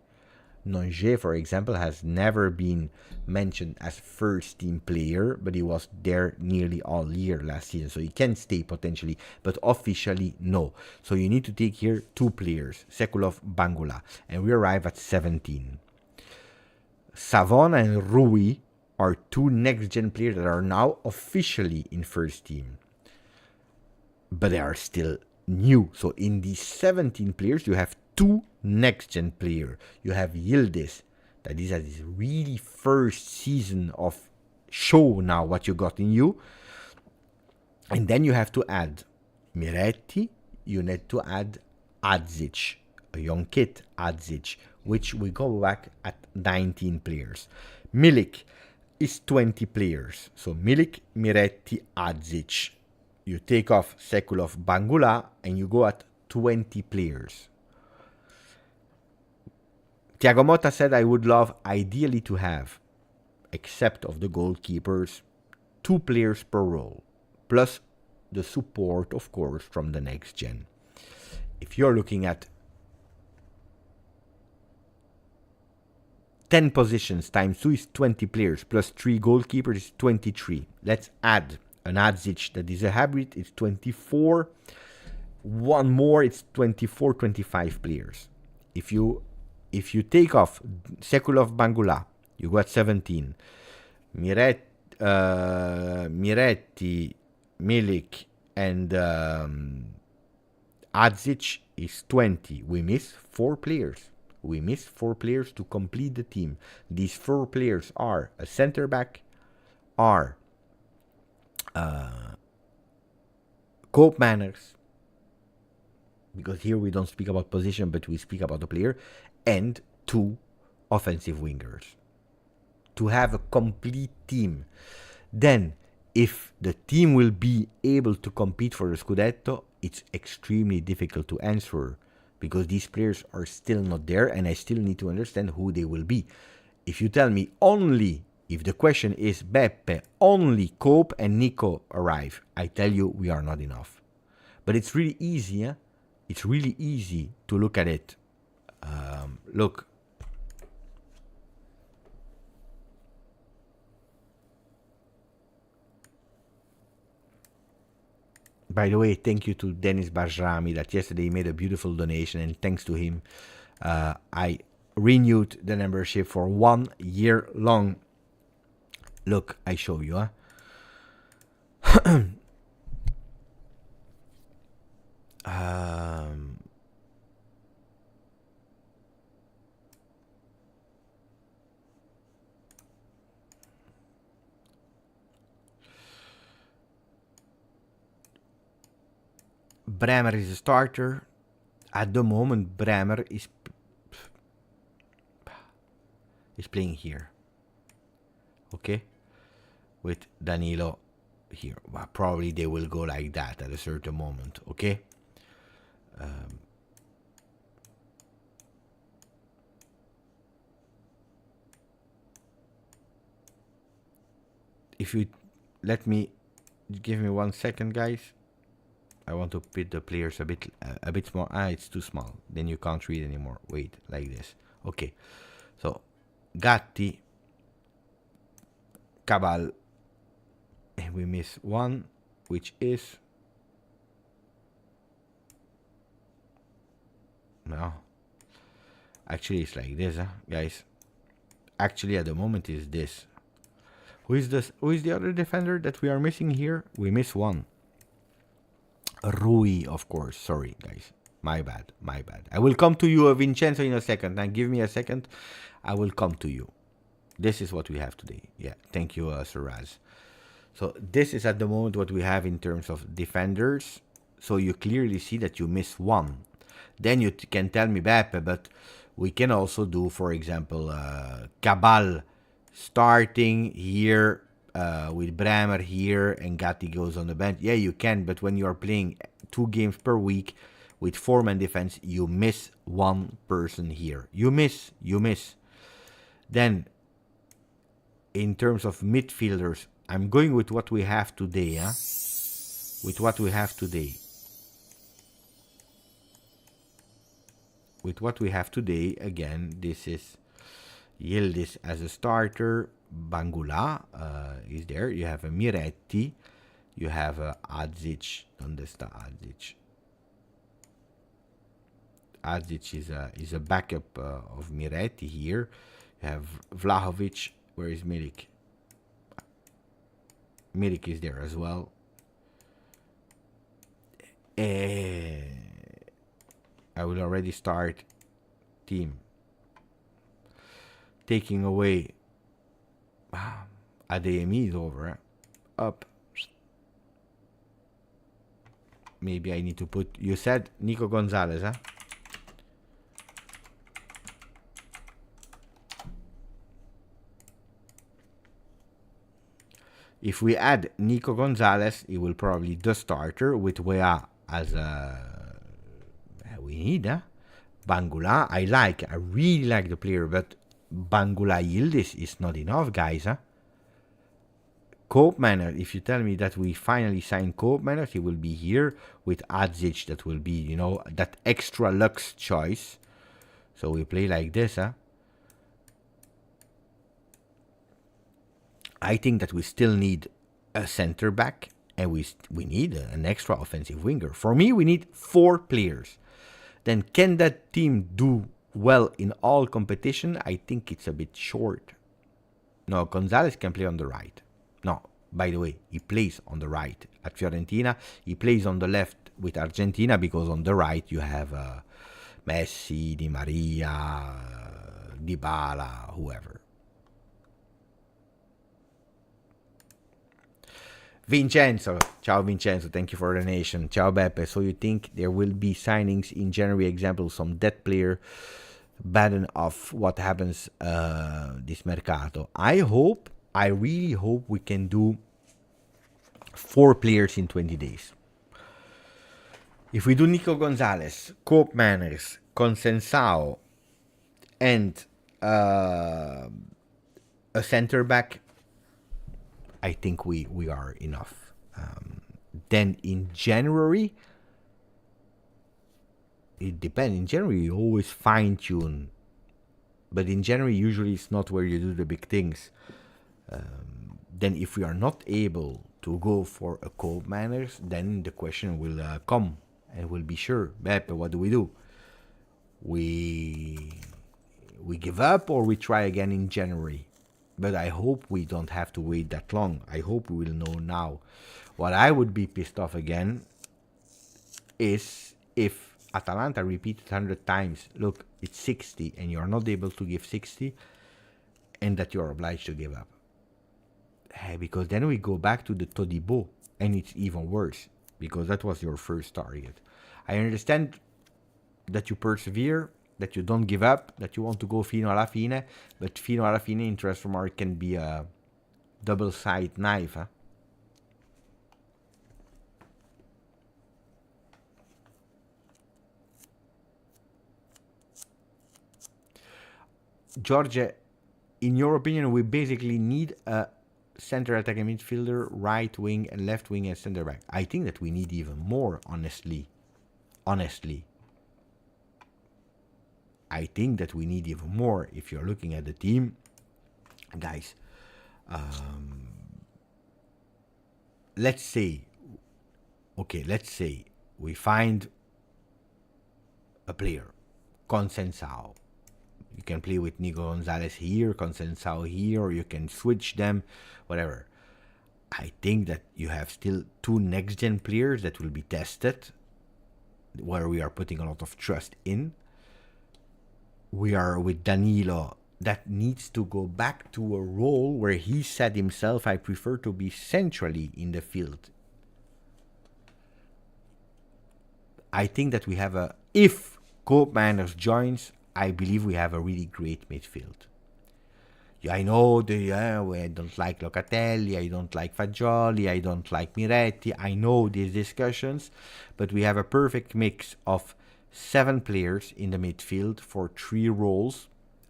Nonge, for example, has never been mentioned as first team player, but he was there nearly all year last season, so he can stay potentially, but officially no. So you need to take here 2 players, Sekulov, Bangula, and we arrive at 17. Savona and Rui are 2 next-gen players that are now officially in first team. But they are still new. So in these 17 players, you have 2 next gen player. You have Yildiz, that is at his really first season of show now what you got in you. And then you have to add Miretti, you need to add Adzic, a young kid, Adzic, which we go back at 19 players. Milik is 20 players. So Milik, Miretti, Adzic. You take off Sekulov, Bangula, and you go at 20 players. Thiago Motta said, I would love ideally to have, except of the goalkeepers, 2 players per role, plus the support, of course, from the next gen. If you're looking at 10 positions times 2 is 20 players, plus 3 goalkeepers is 23. Let's add an Adzic that is a hybrid, it's 24. One more, it's 24, 25 players. If you take off Sekulov, Bangula, you got 17. Miretti, Milik, and Adzic is 20. We miss 4 players. We miss 4 players to complete the team. These 4 players are a center back, are Koopmeiners, because here we don't speak about position, but we speak about the player, and 2 offensive wingers. To have a complete team. Then, if the team will be able to compete for the Scudetto, it's extremely difficult to answer, because these players are still not there, and I still need to understand who they will be. If you tell me only, if the question is, Beppe, only Cope and Nico arrive, I tell you we are not enough. But it's really easy, eh? It's really easy to look at it. Look. By the way, thank you to Dennis Bajrami that yesterday made a beautiful donation, and thanks to him, I renewed the membership for 1 year long. Look, I show you, huh? Bremer is a starter. At the moment, Bremer is playing here. Okay? With Danilo here. Well, probably they will go like that at a certain moment. Okay? If you let me, give me 1 second, guys. I want to put the players a bit small. It's too small. Then you can't read anymore. Wait, like this. Okay. So, Gatti, Cabal, and we miss 1, which is no. Actually, it's like this, guys. Actually, at the moment, is this. Who is this? Who is the other defender that we are missing here? We miss 1. Rui, of course. Sorry, guys. My bad. I will come to you, Vincenzo, in a second. Now, give me a second. I will come to you. This is what we have today. Yeah, thank you, Sir Raz. So, this is at the moment what we have in terms of defenders. So, you clearly see that you miss 1. Then you can tell me, Beppe, but we can also do, for example, Cabal starting here, with Bremer here, and Gatti goes on the bench. Yeah, you can, but when you are playing 2 games per week with 4-man defense, you miss 1 person here. You miss. Then, in terms of midfielders, I'm going with what we have today, huh? With what we have today. With what we have today, again, this is Yildiz as a starter. Bangula is there. You have a Miretti. You have a Adzic. ¿Dónde está Adzic? Adzic is a backup of Miretti here. You have Vlahovic. Where is Milik? Milik is there as well. I will already start team. Taking away. ADMI is over. Up. Maybe I need to put. You said Nico Gonzalez, huh? If we add Nico Gonzalez, he will probably the starter with Wea as a. We need, huh? Bangula, I really like the player, but Bangula Yildiz is not enough, guys, huh? Koopmeiners, if you tell me that we finally sign Koopmeiners, he will be here with Adzic, that will be, you know, that extra lux choice. So we play like this, huh? I think that we still need a center back, and we need an extra offensive winger. For me, we need 4 players. Then can that team do well in all competition? I think it's a bit short. No, Gonzalez can play on the right. No, by the way, he plays on the right at Fiorentina. He plays on the left with Argentina because on the right you have Messi, Di Maria, Dybala, whoever. Vincenzo, ciao Vincenzo, thank you for the donation. Ciao Beppe. So you think there will be signings in January? Example, some dead player, baden of what happens this mercato. I really hope we can do 4 players in 20 days. If we do Nico Gonzalez, Koopmeiners, Consensao, and a center back, I think we are enough. Then in January, it depends. In January, you always fine tune, but in January, usually it's not where you do the big things. Then if we are not able to go for a Koopmeiners, then the question will come, and we'll be sure, Beppe, what do? We give up, or we try again in January? But I hope we don't have to wait that long. I hope we will know now. What I would be pissed off again is if Atalanta repeated 100 times, look, it's 60, and you're not able to give 60, and that you're obliged to give up. Because then we go back to the Todibo, and it's even worse, because that was your first target. I understand that you persevere, that you don't give up, that you want to go fino alla fine, but fino alla fine in transfer can be a double-sided knife, huh? George, in your opinion, we basically need a center attacking midfielder, right wing and left wing and center back. I think that we need even more, honestly. I think that we need even more. If you're looking at the team, guys, let's say we find a player, Consensao. You can play with Nico Gonzalez here, Consensao here, or you can switch them, whatever. I think that you have still 2 next-gen players that will be tested, where we are putting a lot of trust in. We are with Danilo, that needs to go back to a role where he said himself, I prefer to be centrally in the field. I think that we have if Koopmeiners joins, I believe we have a really great midfield. I know I don't like Locatelli, I don't like Fagioli, I don't like Miretti. I know these discussions, but we have a perfect mix of 7 players in the midfield for 3 roles,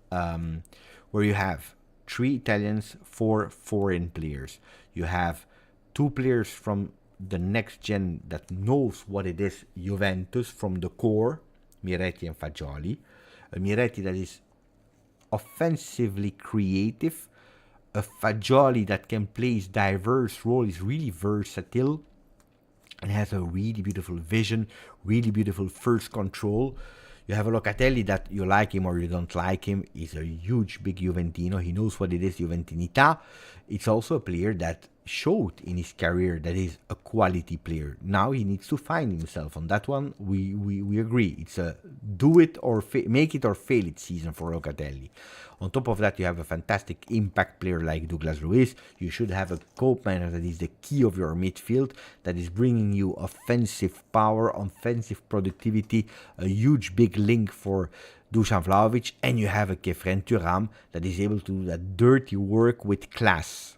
where you have 3 Italians, 4 foreign players. You have 2 players from the next gen that knows what it is, Juventus, from the core, Miretti and Fagioli. A Miretti that is offensively creative, a Fagioli that can play diverse roles, is really versatile, and has a really beautiful vision, really beautiful first control. You have a Locatelli that you like him or you don't like him. He's a huge, big Juventino. He knows what it is, Juventinità. It's also a player that showed in his career that he's a quality player. Now he needs to find himself. On that one, we agree. It's a do it or make it or fail it season for Locatelli. On top of that, you have a fantastic impact player like Douglas Luiz. You should have a Koopmeiners that is the key of your midfield, that is bringing you offensive power, offensive productivity, a huge big link for Dusan Vlahovic, and you have a Kefren Thuram that is able to do that dirty work with class.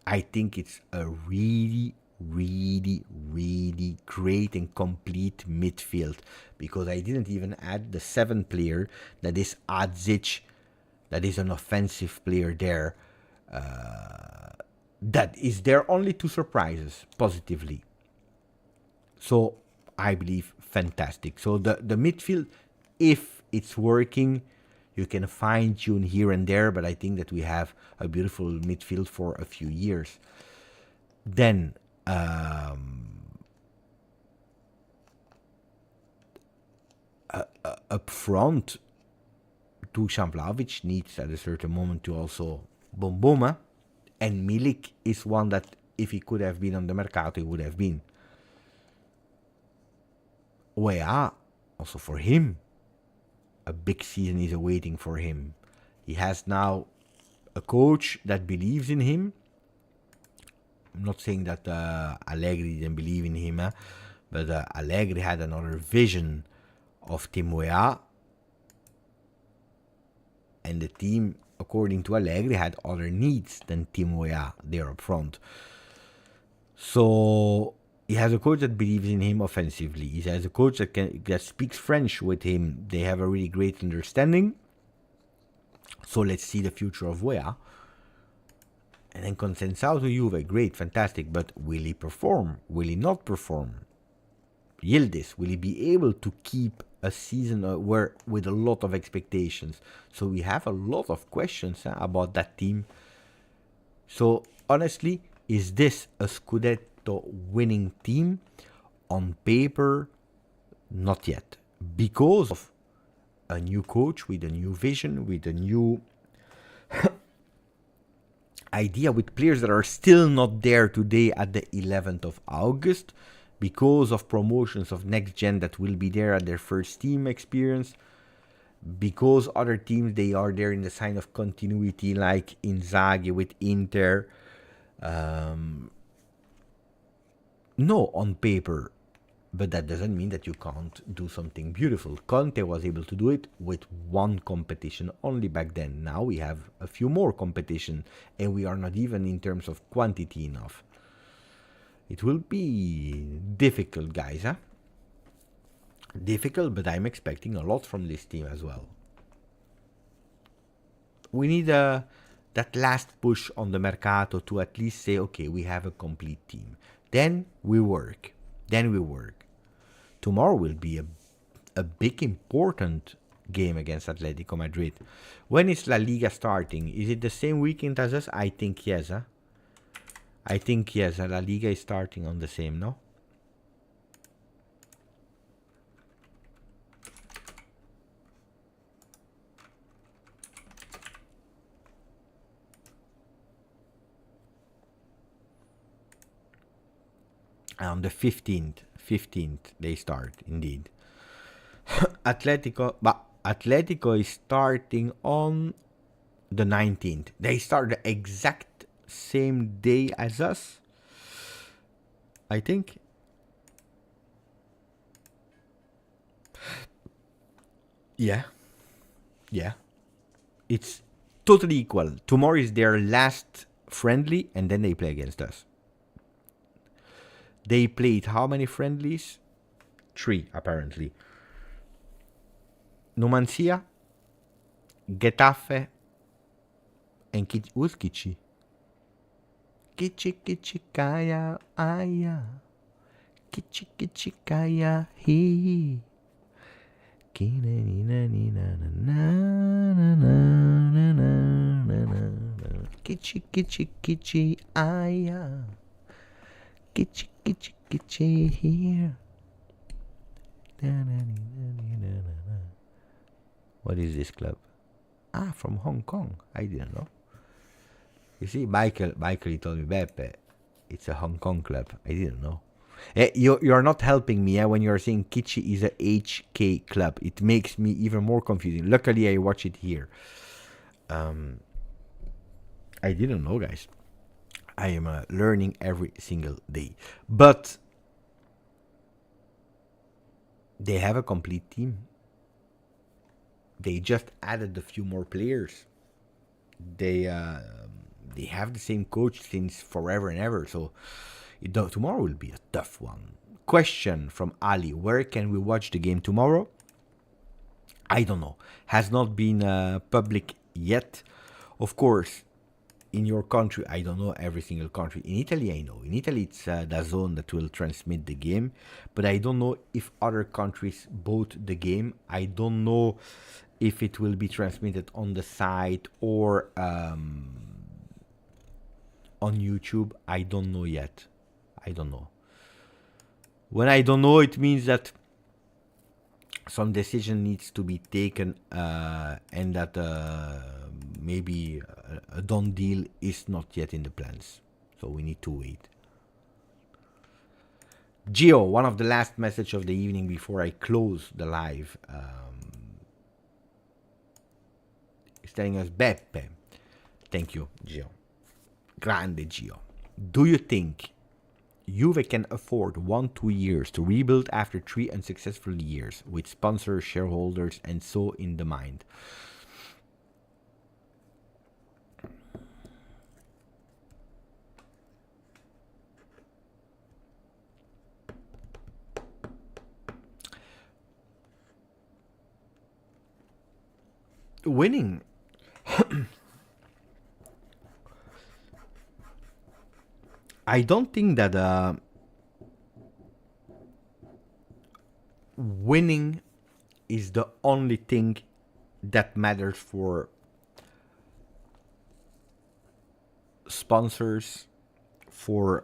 I think it's a really, really, really great and complete midfield, because I didn't even add the 7th player, that is Adzic, that is an offensive player there. That is there only 2 surprises positively. So I believe fantastic. So the midfield, if it's working, you can fine tune here and there, but I think that we have a beautiful midfield for a few years. Then up front, Dusan Vlahovic needs at a certain moment to also boom boom, and Milik is one that if he could have been on the Mercato, he would have been. Wea, also for him, a big season is awaiting for him. He has now a coach that believes in him. I'm not saying that Allegri didn't believe in him, but Allegri had another vision of Team Wea, and the team, according to Allegri, had other needs than Team Wea there up front. So he has a coach that believes in him offensively. He has a coach that speaks French with him. They have a really great understanding. So let's see the future of Wea. And then Consensao to Juve, great, fantastic. But will he perform? Will he not perform? Yildiz, will he be able to keep a season with a lot of expectations? So we have a lot of questions about that team. So honestly, is this a Scudetto winning team? On paper, not yet, because of a new coach with a new vision, with a new idea, with players that are still not there today at the 11th of August, because of promotions of next gen that will be there at their first team experience, because other teams, they are there in the sign of continuity, like Inzaghi with Inter. No, on paper, but that doesn't mean that you can't do something beautiful. Conte was able to do it with one competition only back then. Now we have a few more competition, and we are not even in terms of quantity enough. It will be difficult, guys, Difficult, but I'm expecting a lot from this team as well. We need that last push on the Mercato to at least say, okay, we have a complete team. Then we work. Tomorrow will be a big, important game against Atletico Madrid. When is La Liga starting? Is it the same weekend as us? I think yes. I think yes. La Liga is starting on the same, no? On the 15th they start, indeed. Atletico is starting on the 19th. They start the exact same day as us, I think. Yeah. It's totally equal. Tomorrow is their last friendly, and then they play against us. They played how many friendlies? 3, apparently. Numancia, Getafe, and who's Kichi? Kichi kaya aya. Kichi kaya he. Kichi aya. Kichi here. What is this club? From Hong Kong. I didn't know. You see, Michael he told me, Beppe, It's a Hong Kong club. I didn't know. You're not helping me when you're saying Kichi is a HK club. It makes me even more confusing. Luckily, I watch it here. I didn't know, guys. I am learning every single day. But they have a complete team. They just added a few more players. They have the same coach since forever and ever. So tomorrow will be a tough one. Question from Ali: where can we watch the game tomorrow? I don't know. Has not been public yet. Of course, in your country, I don't know every single country. In Italy, I know. In Italy, it's DAZN that will transmit the game. But I don't know if other countries bought the game. I don't know if it will be transmitted on the site or on YouTube. I don't know yet. I don't know. When I don't know, it means that some decision needs to be taken and that maybe a done deal is not yet in the plans. So we need to wait. Gio, one of the last message of the evening before I close the live, is telling us, Beppe. Thank you, Gio. Grande Gio. Do you think Juve can afford 1-2 years to rebuild after 3 unsuccessful years with sponsors, shareholders, and so in the mind? Winning. I don't think that winning is the only thing that matters for sponsors, for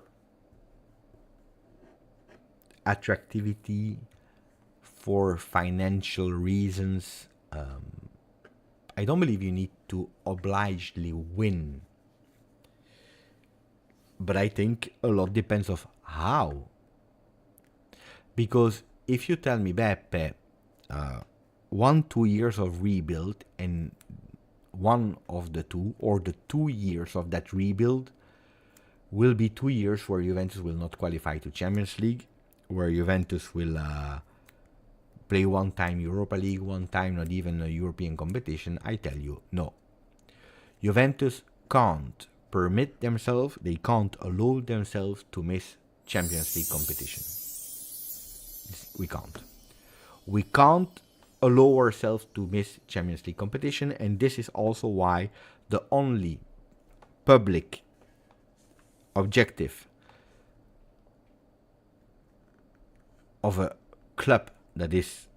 attractivity, for financial reasons. I don't believe you need to obligedly win. But I think a lot depends of how. Because if you tell me, Beppe, 1-2 years of rebuild and one of the two, or the 2 years of that rebuild will be 2 years where Juventus will not qualify to Champions League, where Juventus will play one time Europa League, one time not even a European competition, I tell you, no. Juventus can't permit themselves, they can't allow themselves to miss Champions League competition. We can't. We can't allow ourselves to miss Champions League competition, and this is also why the only public objective of a club that is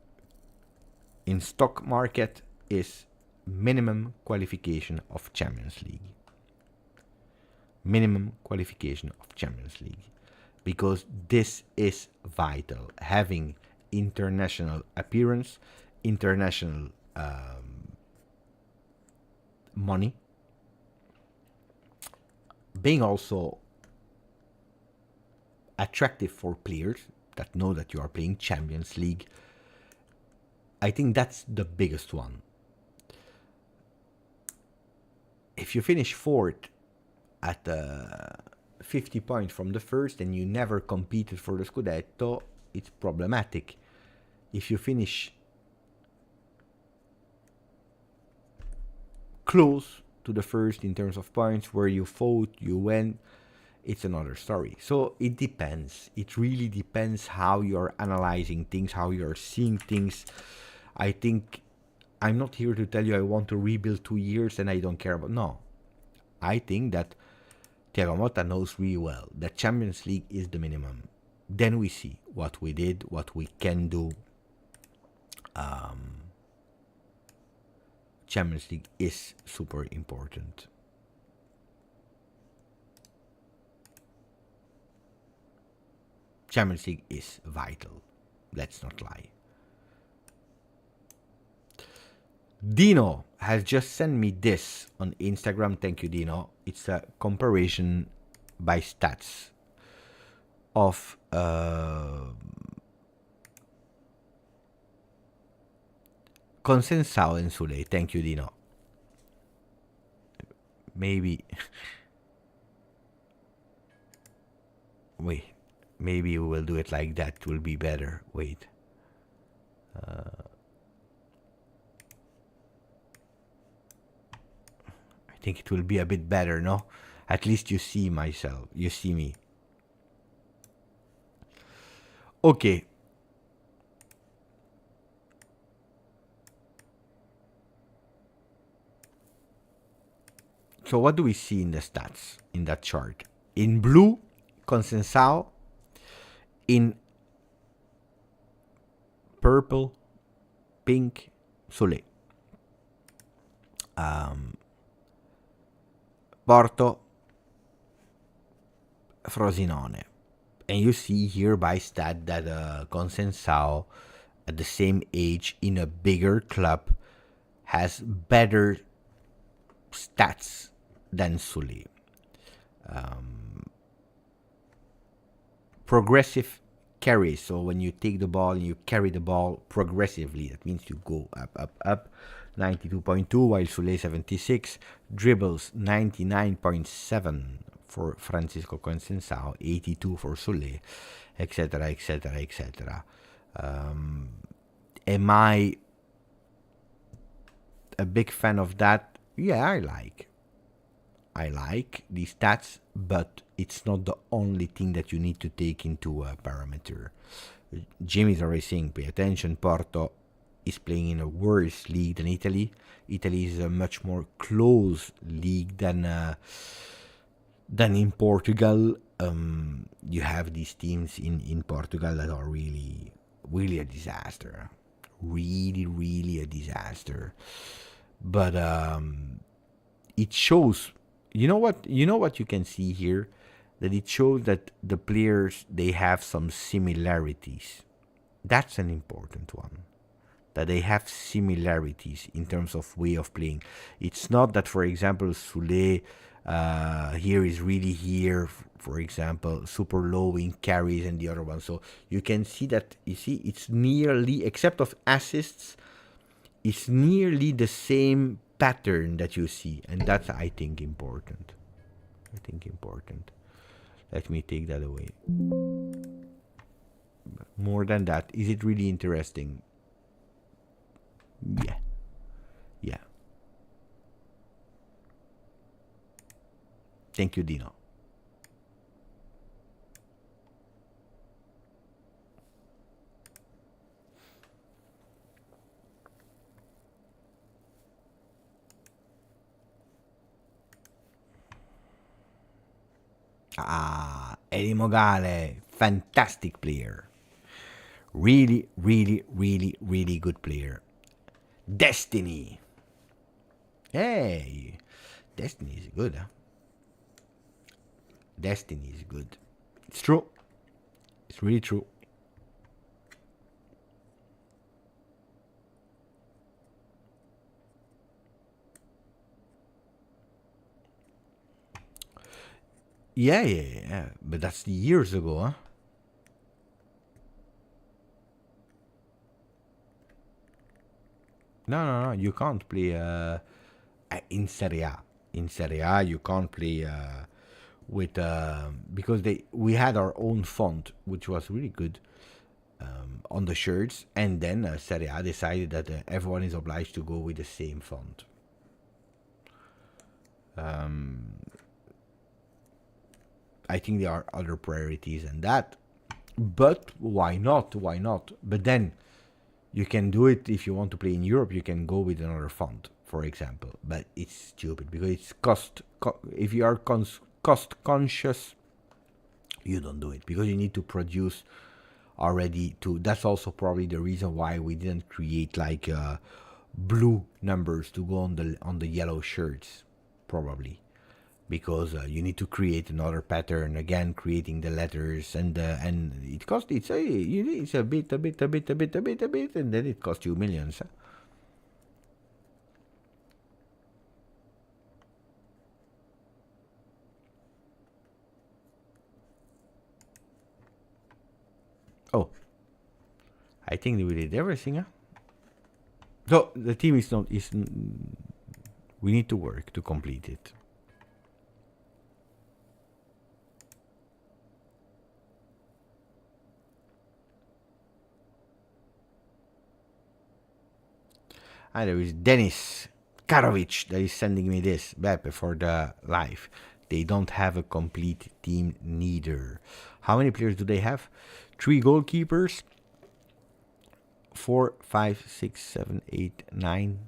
in stock market is minimum qualification of Champions League. Minimum qualification of Champions League. Because this is vital. Having international appearance, international money, being also attractive for players that know that you are playing Champions League. I think that's the biggest one. If you finish fourth at 50 points from the first and you never competed for the Scudetto, it's problematic. If you finish close to the first in terms of points, where you fought, you went, it's another story. So it depends. It really depends how you're analyzing things, how you're seeing things. I think I'm not here to tell you I want to rebuild 2 years and I don't care about. No. I think that Thiago Motta knows really well that Champions League is the minimum. Then we see what we did, what we can do. Champions League is super important. Champions League is vital. Let's not lie. Dino has just sent me this on Instagram. Thank you, Dino. It's a comparison by stats of Consensao and Sule. Thank you, Dino. Maybe. Wait. Maybe we will do it like that. It will be better. Wait. I think it will be a bit better, no? At least you see myself. You see me. Okay. So what do we see in the stats in that chart? In blue, Consensao. In purple, pink, Sole. Porto, Frosinone. And you see here by stat that Consensao, at the same age in a bigger club, has better stats than Sule. Progressive carry. So when you take the ball and you carry the ball progressively, that means you go up. 92.2 while Sule 76. Dribbles 99.7 for Francisco Consensao, 82 for Sule, etc., etc., etc. Am I a big fan of that? Yeah, I like these stats, but it's not the only thing that you need to take into a parameter. Jimmy's already saying, pay attention, Porto is playing in a worse league than Italy. Italy is a much more close league than in Portugal. You have these teams in Portugal that are really a disaster. Really a disaster. But it shows, you know what you can see here? That it shows that the players, they have some similarities. That's an important one. That they have similarities in terms of way of playing. It's not that, for example, Sule here is really here, for example, super low in carries and the other one. So you can see that, you see, it's nearly, except of assists, it's nearly the same pattern that you see. And that's, I think, important. Let me take that away. But more than that, is it really interesting? Yeah. Thank you, Dino. Eddie Mogale, fantastic player. Really good player. Destiny. Hey, Destiny is good, huh? Destiny is good. It's true. It's really true. Yeah. But that's years ago, huh? No. You can't play in Serie A. In Serie A, you can't play with because we had our own font, which was really good on the shirts, and then Serie A decided that everyone is obliged to go with the same font. I think there are other priorities than that, but why not? But then you can do it if you want to play in Europe. You can go with another font, for example. But it's stupid because it's if you are cost conscious, you don't do it because you need to produce already. That's also probably the reason why we didn't create like blue numbers to go on the yellow shirts, probably. Because you need to create another pattern again, creating the letters, and it costs. It's a bit, and then it costs you millions. Huh? Oh. I think we did everything, huh? So, the team is not... we need to work to complete it. And there is Dennis Karovic that is sending me this, Beppe, for the live. They don't have a complete team neither. How many players do they have? 3 goalkeepers. 4, 5, 6, 7, 8, 9,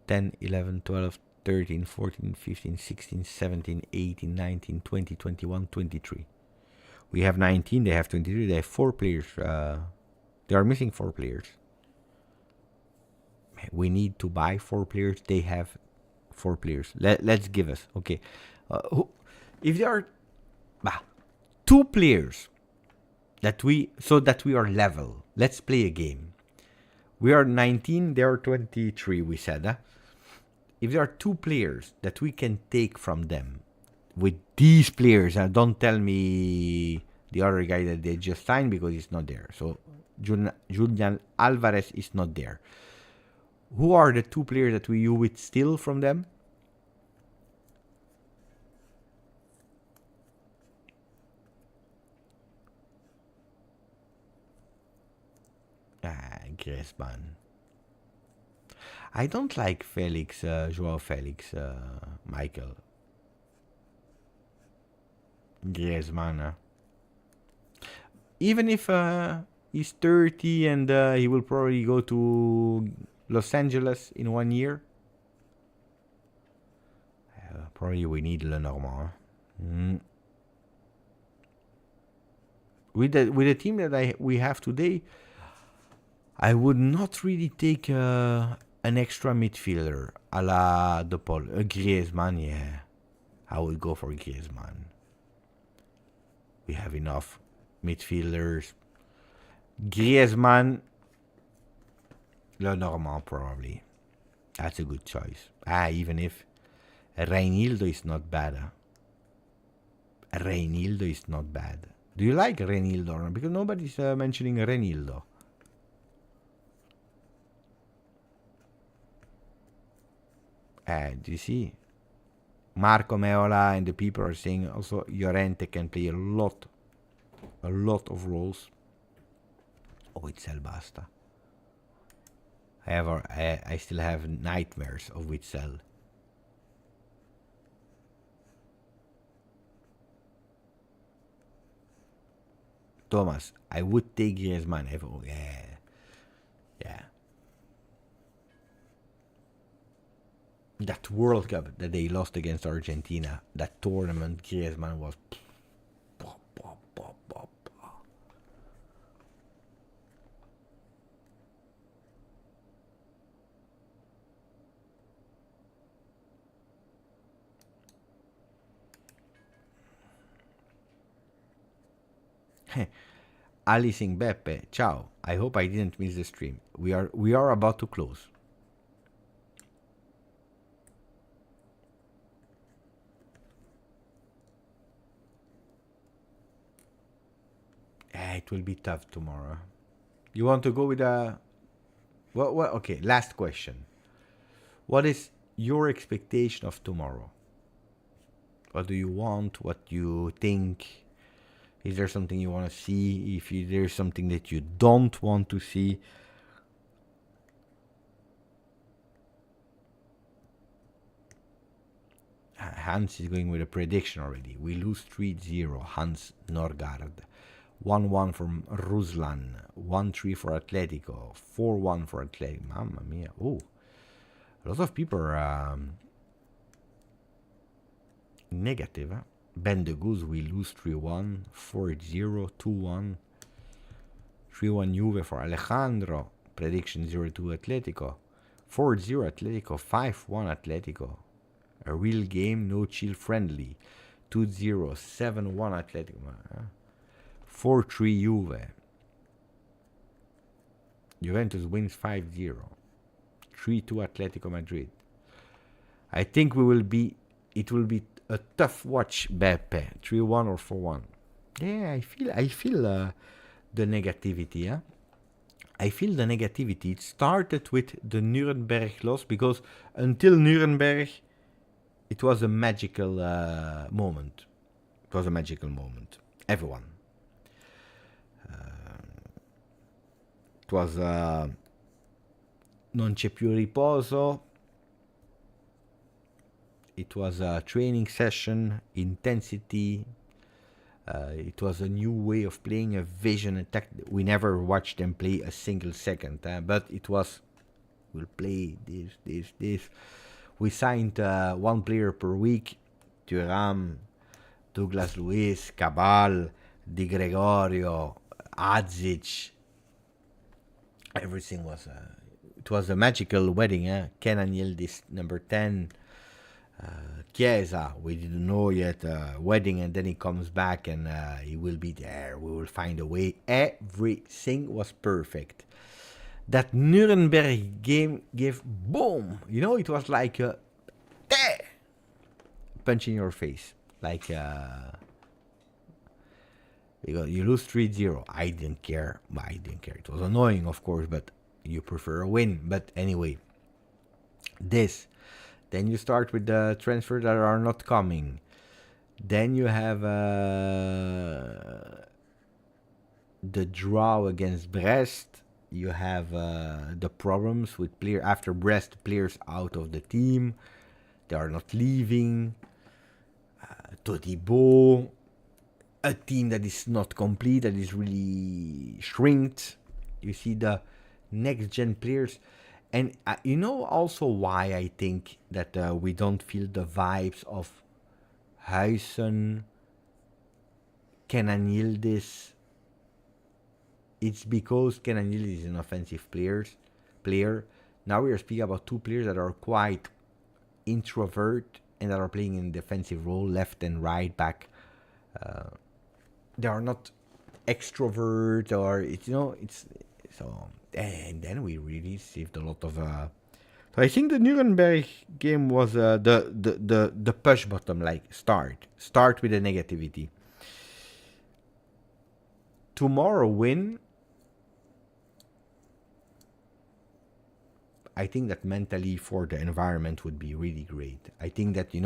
10, 11, 12, 13, 14, 15, 16, 17, 18, 19, 20, 21, 23. We have 19, they have 23, they have 4 players. They are missing 4 players. We need to buy 4 players. They have 4 players. Let's give us. Okay. If there are 2 players so that we are level, let's play a game. We are 19, they are 23, we said. If there are 2 players that we can take from them with these players, don't tell me the other guy that they just signed because he's not there. So Julian Alvarez is not there. Who are the 2 players that you would steal from them? Griezmann. I don't like Felix, Joao Felix, Michael. Griezmann. Even if he's 30 and he will probably go to Los Angeles in 1 year. Probably we need Lenormand. With the team that we have today, I would not really take an extra midfielder a la De Paul. Griezmann, yeah. I would go for Griezmann. We have enough midfielders. Griezmann, Lenormand probably. That's a good choice. Even if Reinildo is not bad. Reinildo is not bad. Do you like Reinildo? Because nobody's mentioning Reinildo. Do you see? Marco Meola and the people are saying also Llorente can play a lot of roles. Oh, it's El Basta. However, I still have nightmares of Witsel. Thomas, I would take Griezmann. Yeah. That World Cup that they lost against Argentina, that tournament, Griezmann was... Alice in Beppe, ciao. I hope I didn't miss the stream. We are about to close. It will be tough tomorrow. You want to go with a... Well, okay, last question. What is your expectation of tomorrow? What do you want? What do you think? Is there something you want to see? If there's something that you don't want to see? Hans is going with a prediction already. We lose 3-0. Hans Norgard. 1-1 from Ruslan. 1-3 for Atletico. 4-1 for Atletico. Mamma mia. Oh. A lot of people are negative. Huh? Ben de Goose, we lose 3-1. 4-0. 2-1. 3-1 Juve for Alejandro. Prediction 0-2 Atletico. 4-0 Atletico. 5-1 Atletico. A real game, no chill friendly. 2-0. 7-1 Atletico. 4-3 Juve. Juventus wins 5-0. 3-2 Atletico Madrid. I think it will be a tough watch, Beppe. 3-1 or 4-1. Yeah, I feel the negativity. I feel the negativity. It started with the Nuremberg loss because until Nuremberg, it was a magical moment. It was a magical moment. Everyone. It was non c'è più riposo. It was a training session, intensity. It was a new way of playing, a vision attack. We never watched them play a single second, but it was, we'll play this. We signed one player per week. Thuram, Douglas Luiz, Cabal, Di Gregorio, Adzic. Everything was, it was a magical wedding. Kenan Yildiz, number 10. Chiesa, we didn't know yet, wedding, and then he comes back and he will be there. We will find a way. Everything was perfect. That Nuremberg game gave boom. You know, it was like a punch in your face. Like you lose 3-0. I didn't care. It was annoying, of course, but you prefer a win. But anyway, this. Then you start with the transfers that are not coming. Then you have the draw against Brest. You have the problems with after Brest, players out of the team. They are not leaving. Todibo, a team that is not complete, that is really shrinked. You see the next gen players. And you know also why I think that we don't feel the vibes of Huijsen, Kenan Yildiz. It's because Kenan Yildiz is an offensive player. Now we are speaking about two players that are quite introvert and that are playing in defensive role, left and right back. They are not extrovert, or it's so. And then we really saved a lot of. So I think the Nuremberg game was the push button, like start with the negativity. Tomorrow win. I think that mentally for the environment would be really great. I think that, we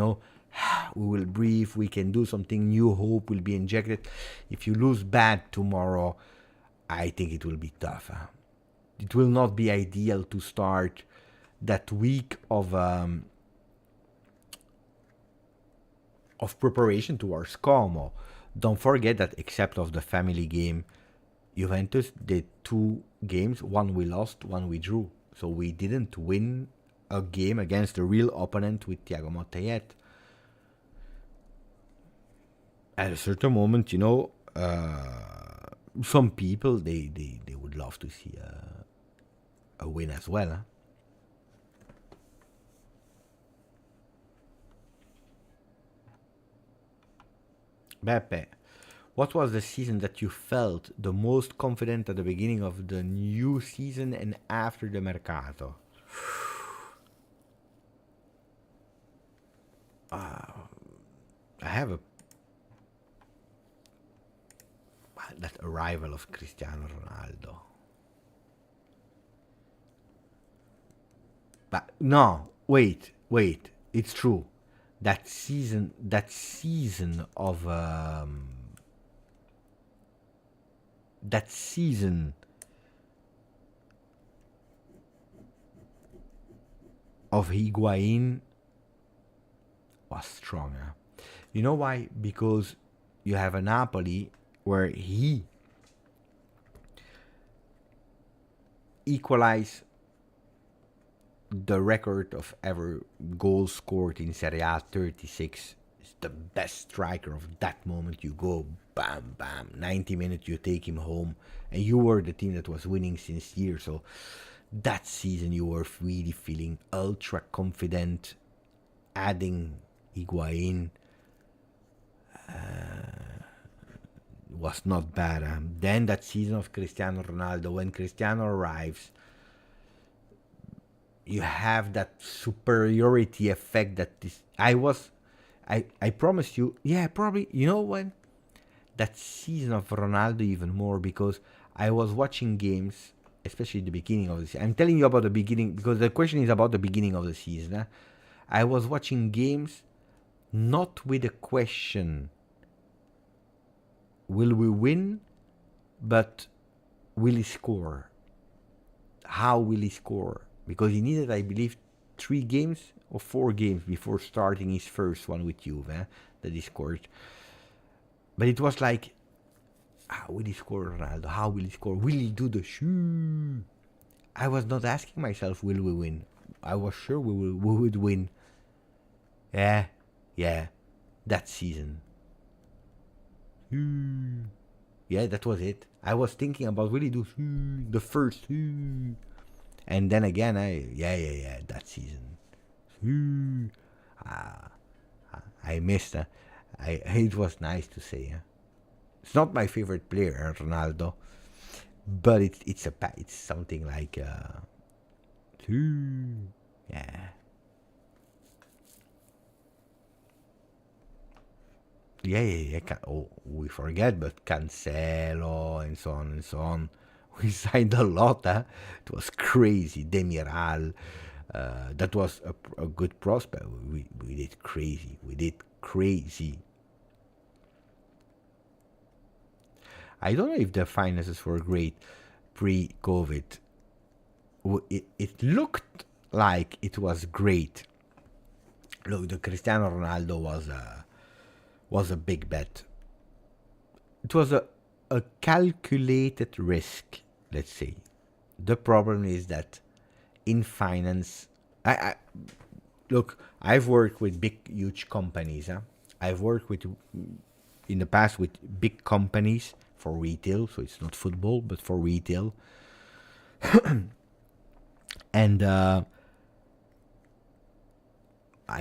will breathe, we can do something, new hope will be injected. If you lose bad tomorrow, I think it will be tough. It will not be ideal to start that week of preparation towards Como. Don't forget that except of the family game, Juventus did 2 games, one we lost, one we drew. So we didn't win a game against a real opponent with Thiago Motta yet. At a certain moment, some people, they would love to see a win as well. Beppe, what was the season that you felt the most confident at the beginning of the new season and after the Mercato? I have that arrival of Cristiano Ronaldo. But no, wait, it's true. That season of Higuain was stronger. You know why? Because you have a Napoli where he equalized the record of ever goals scored in Serie A, 36. Is the best striker of that moment. You go bam, bam, 90 minutes, you take him home, and you were the team that was winning since years. So that season you were really feeling ultra confident. Adding Higuain was not bad. Then that season of Cristiano Ronaldo, when Cristiano arrives, you have that superiority effect that this. I promise you, yeah, probably, when that season of Ronaldo even more, because I was watching games, especially the beginning of the season. I'm telling you about the beginning because the question is about the beginning of the season. I was watching games not with a question, will we win, but will he score? How will he score? Because he needed, I believe, 3 games or 4 games before starting his first one with Juve, that he scored. But it was like, how will he score, Ronaldo? How will he score? Will he do the shoe? I was not asking myself, will we win? I was sure we would win. Yeah, that season. Yeah, that was it. I was thinking about, will he do the first? And then again, that season. I missed. It was nice to say. It's not my favorite player, Ronaldo, but it's something like yeah. We forget, but Cancelo and so on and so on. We signed a lot. It was crazy. Demiral. That was a good prospect. We did crazy. I don't know if the finances were great pre-COVID. It looked like it was great. Look, the Cristiano Ronaldo was a big bet. It was a calculated risk, let's say. The problem is that in finance, I've worked with big, huge companies. I've worked in the past with big companies for retail, so it's not football, but for retail. And I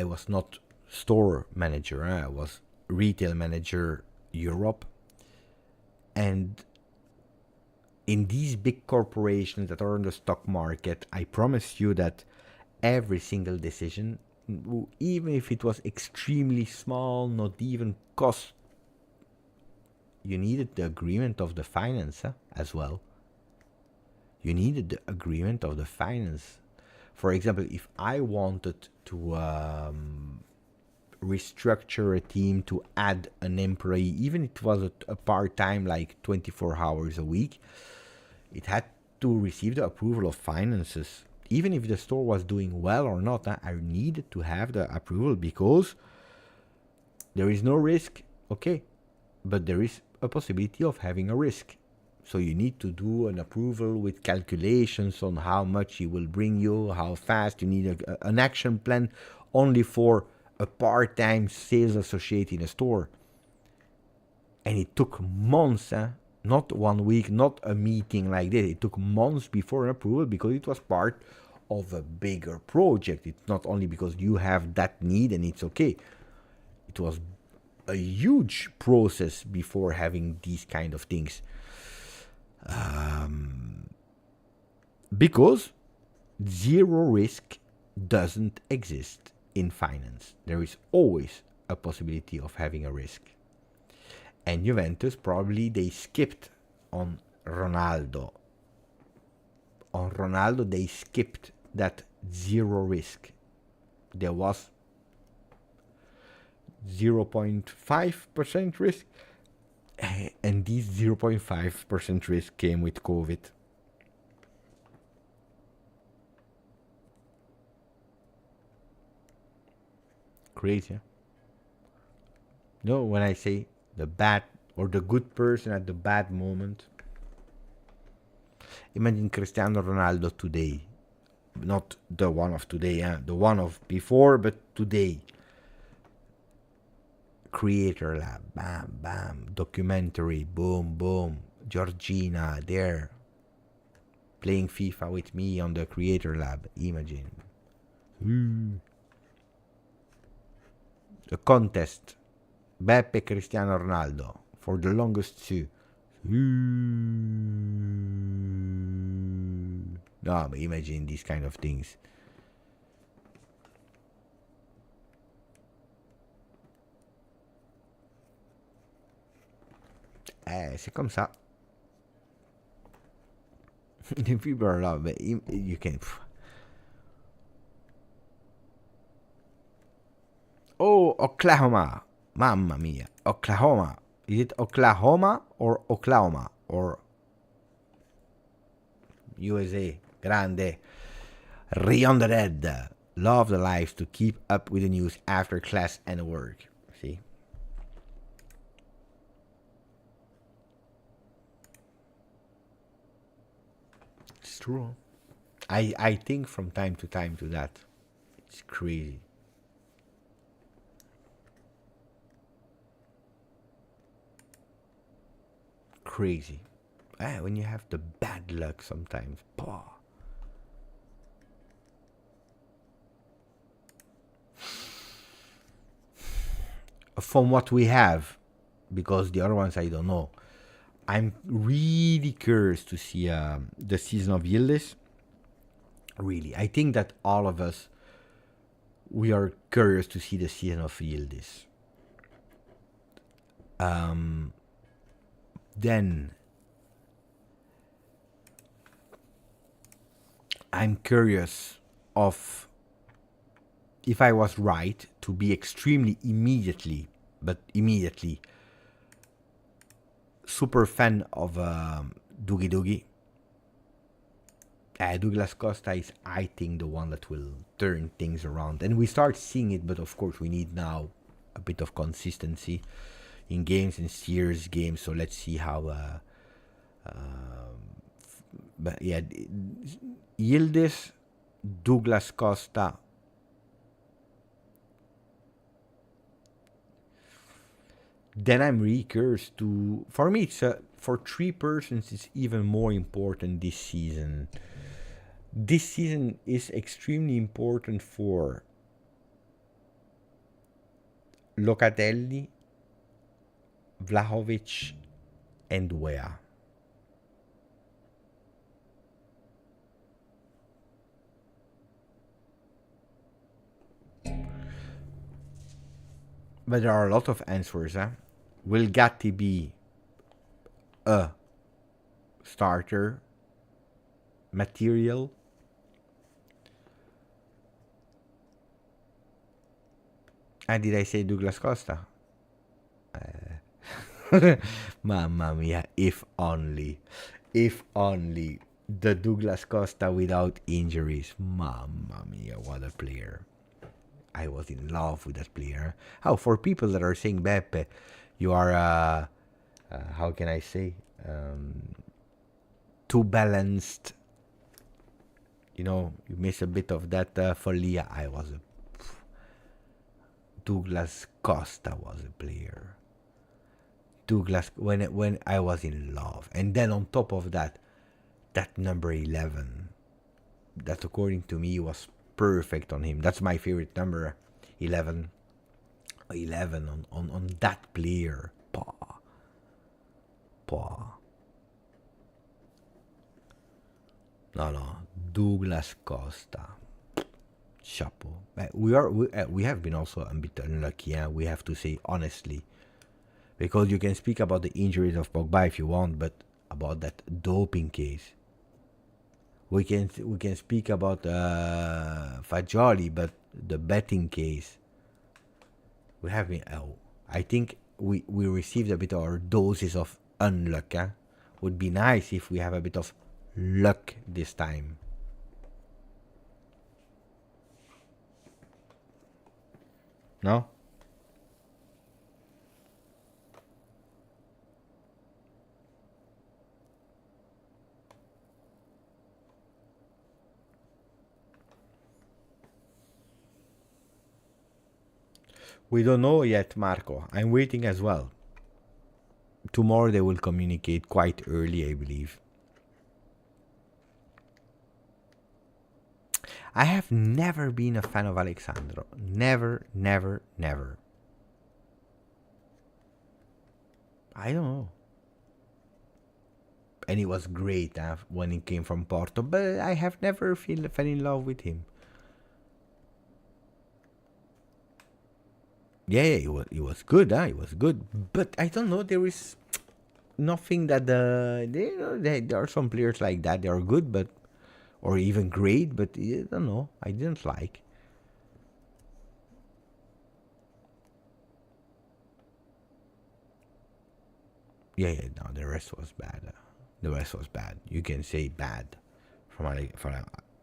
was not store manager, I was retail manager Europe. And in these big corporations that are on the stock market, I promise you that every single decision, even if it was extremely small, not even cost, you needed the agreement of the finance as well. You needed the agreement of the finance. For example, if I wanted to restructure a team to add an employee, even if it was a part-time, like 24 hours a week, it had to receive the approval of finances. Even if the store was doing well or not, I needed to have the approval, because there is no risk, okay, but there is a possibility of having a risk. So you need to do an approval with calculations on how much it will bring you, how fast. You need an action plan only for a part-time sales associate in a store. And it took months, not 1 week, not a meeting like this. It took months before an approval, because it was part of a bigger project. It's not only because you have that need and it's okay. It was a huge process before having these kind of things. Because zero risk doesn't exist in finance. There is always a possibility of having a risk. And Juventus, probably they skipped on Ronaldo. On Ronaldo, they skipped that zero risk. There was 0.5% risk. And this 0.5% risk came with COVID. Crazy, huh? No, when I say the bad or the good person at the bad moment, imagine Cristiano Ronaldo today. Not the one of today, the one of before, but today. Creator Lab, bam, bam, documentary, boom, boom, Georgina there, playing FIFA with me on the Creator Lab, imagine. The contest, Beppe Cristiano Ronaldo, for the longest shoe. No, but imagine these kind of things. C'est comme ça. The people are love, but you can. Oh, Oklahoma. Mamma mia. Oklahoma. Is it Oklahoma or Oklahoma? Or USA. Grande. Rion the Red. Love the lives to keep up with the news after class and work. See? It's true. I think from time to time to that. It's crazy. Crazy. When you have the bad luck sometimes. Bah. From what we have, because the other ones I don't know, I'm really curious to see the season of Yildiz. Really, I think that all of us, we are curious to see the season of Yildiz. Then I'm curious of if I was right to be extremely immediately super fan of Doogie Doogie. Douglas Costa is, I think, the one that will turn things around. And we start seeing it, but of course we need now a bit of consistency in games, in serious games. So let's see how... but yeah, Yildiz, Douglas Costa... Then I'm really curious to... For me, it's for three persons, it's even more important this season. This season is extremely important for Locatelli, Vlahovic, and Wea. But there are a lot of answers, huh? Will Gatti be a starter material? Did I say Douglas Costa? Mamma mia, if only. If only the Douglas Costa without injuries. Mamma mia, what a player. I was in love with that player. How, for people that are saying, Beppe, you are, how can I say, too balanced. You know, you miss a bit of that Folia. Douglas Costa was a player. Douglas, when I was in love. And then on top of that, that number 11, that according to me was perfect on him. That's my favorite number, 11. 11 on that player. No, Douglas Costa. Chapeau. We have been also a bit unlucky, we have to say honestly. Because you can speak about the injuries of Pogba if you want, but about that doping case. We can speak about Fagioli, but the betting case. We have been. I think we received a bit of our doses of unluck. Would be nice if we have a bit of luck this time. No? We don't know yet, Marco. I'm waiting as well. Tomorrow they will communicate quite early, I believe. I have never been a fan of Alexandro. Never. I don't know. And he was great when he came from Porto, but I have never fell in love with him. Yeah, he was good, he was good. But I don't know, there is... nothing that there are some players like that. They are good, but or even great, but I don't know. I didn't like. Yeah, no, the rest was bad. The rest was bad. You can say bad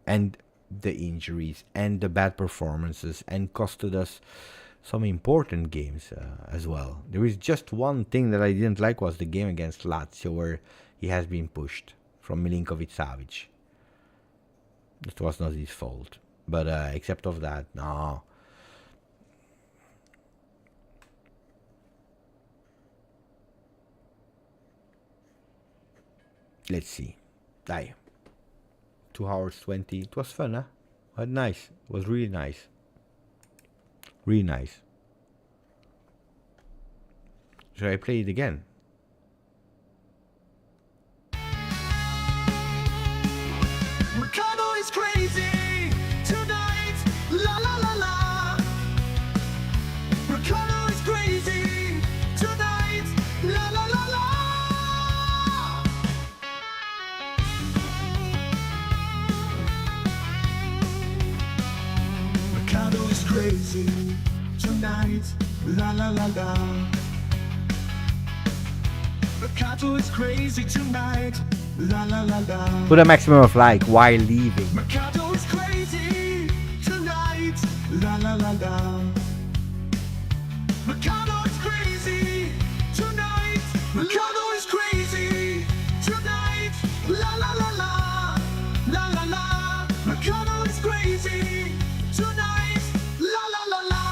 and the injuries and the bad performances and costed us some important games as well. There is just one thing that I didn't like was the game against Lazio where he has been pushed from Milinkovic-Savic. It was not his fault, but except of that, no. Let's see. 2 hours 20. It was fun, huh? But nice. It was really nice. Really nice. Should I play it again? Mercato is crazy tonight. La la la la. Mercato is crazy tonight. La la la la. Mercato is crazy tonight. La la la la. Mercato is crazy tonight. La la la la. Put a maximum of like while leaving. Mercato is crazy tonight. La la la la. Mercato is crazy tonight. Mercato is crazy tonight. La la la la. La la la. Mercato is crazy tonight. La la la la.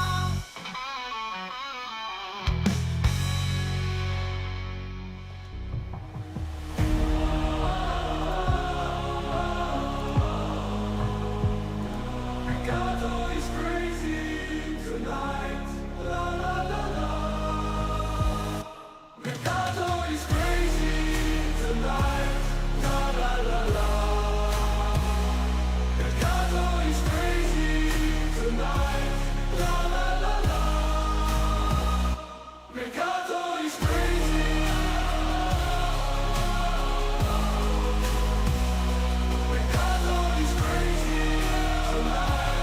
Mercato is crazy tonight. La la la la. Mercato is crazy tonight. La la la la. Mercato is crazy tonight. La la la la. Mercato is crazy. Mercato is crazy tonight.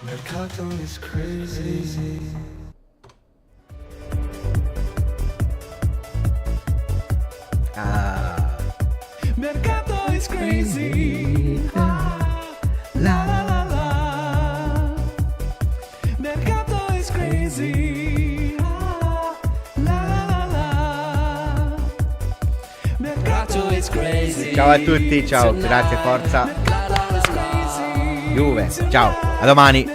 Mercato is crazy. Mercato is crazy. La la la la. Mercato is crazy. La la la la. Mercato is crazy. Ciao a tutti, ciao, grazie, forza. Mercato is crazy. Juve, ciao, a domani.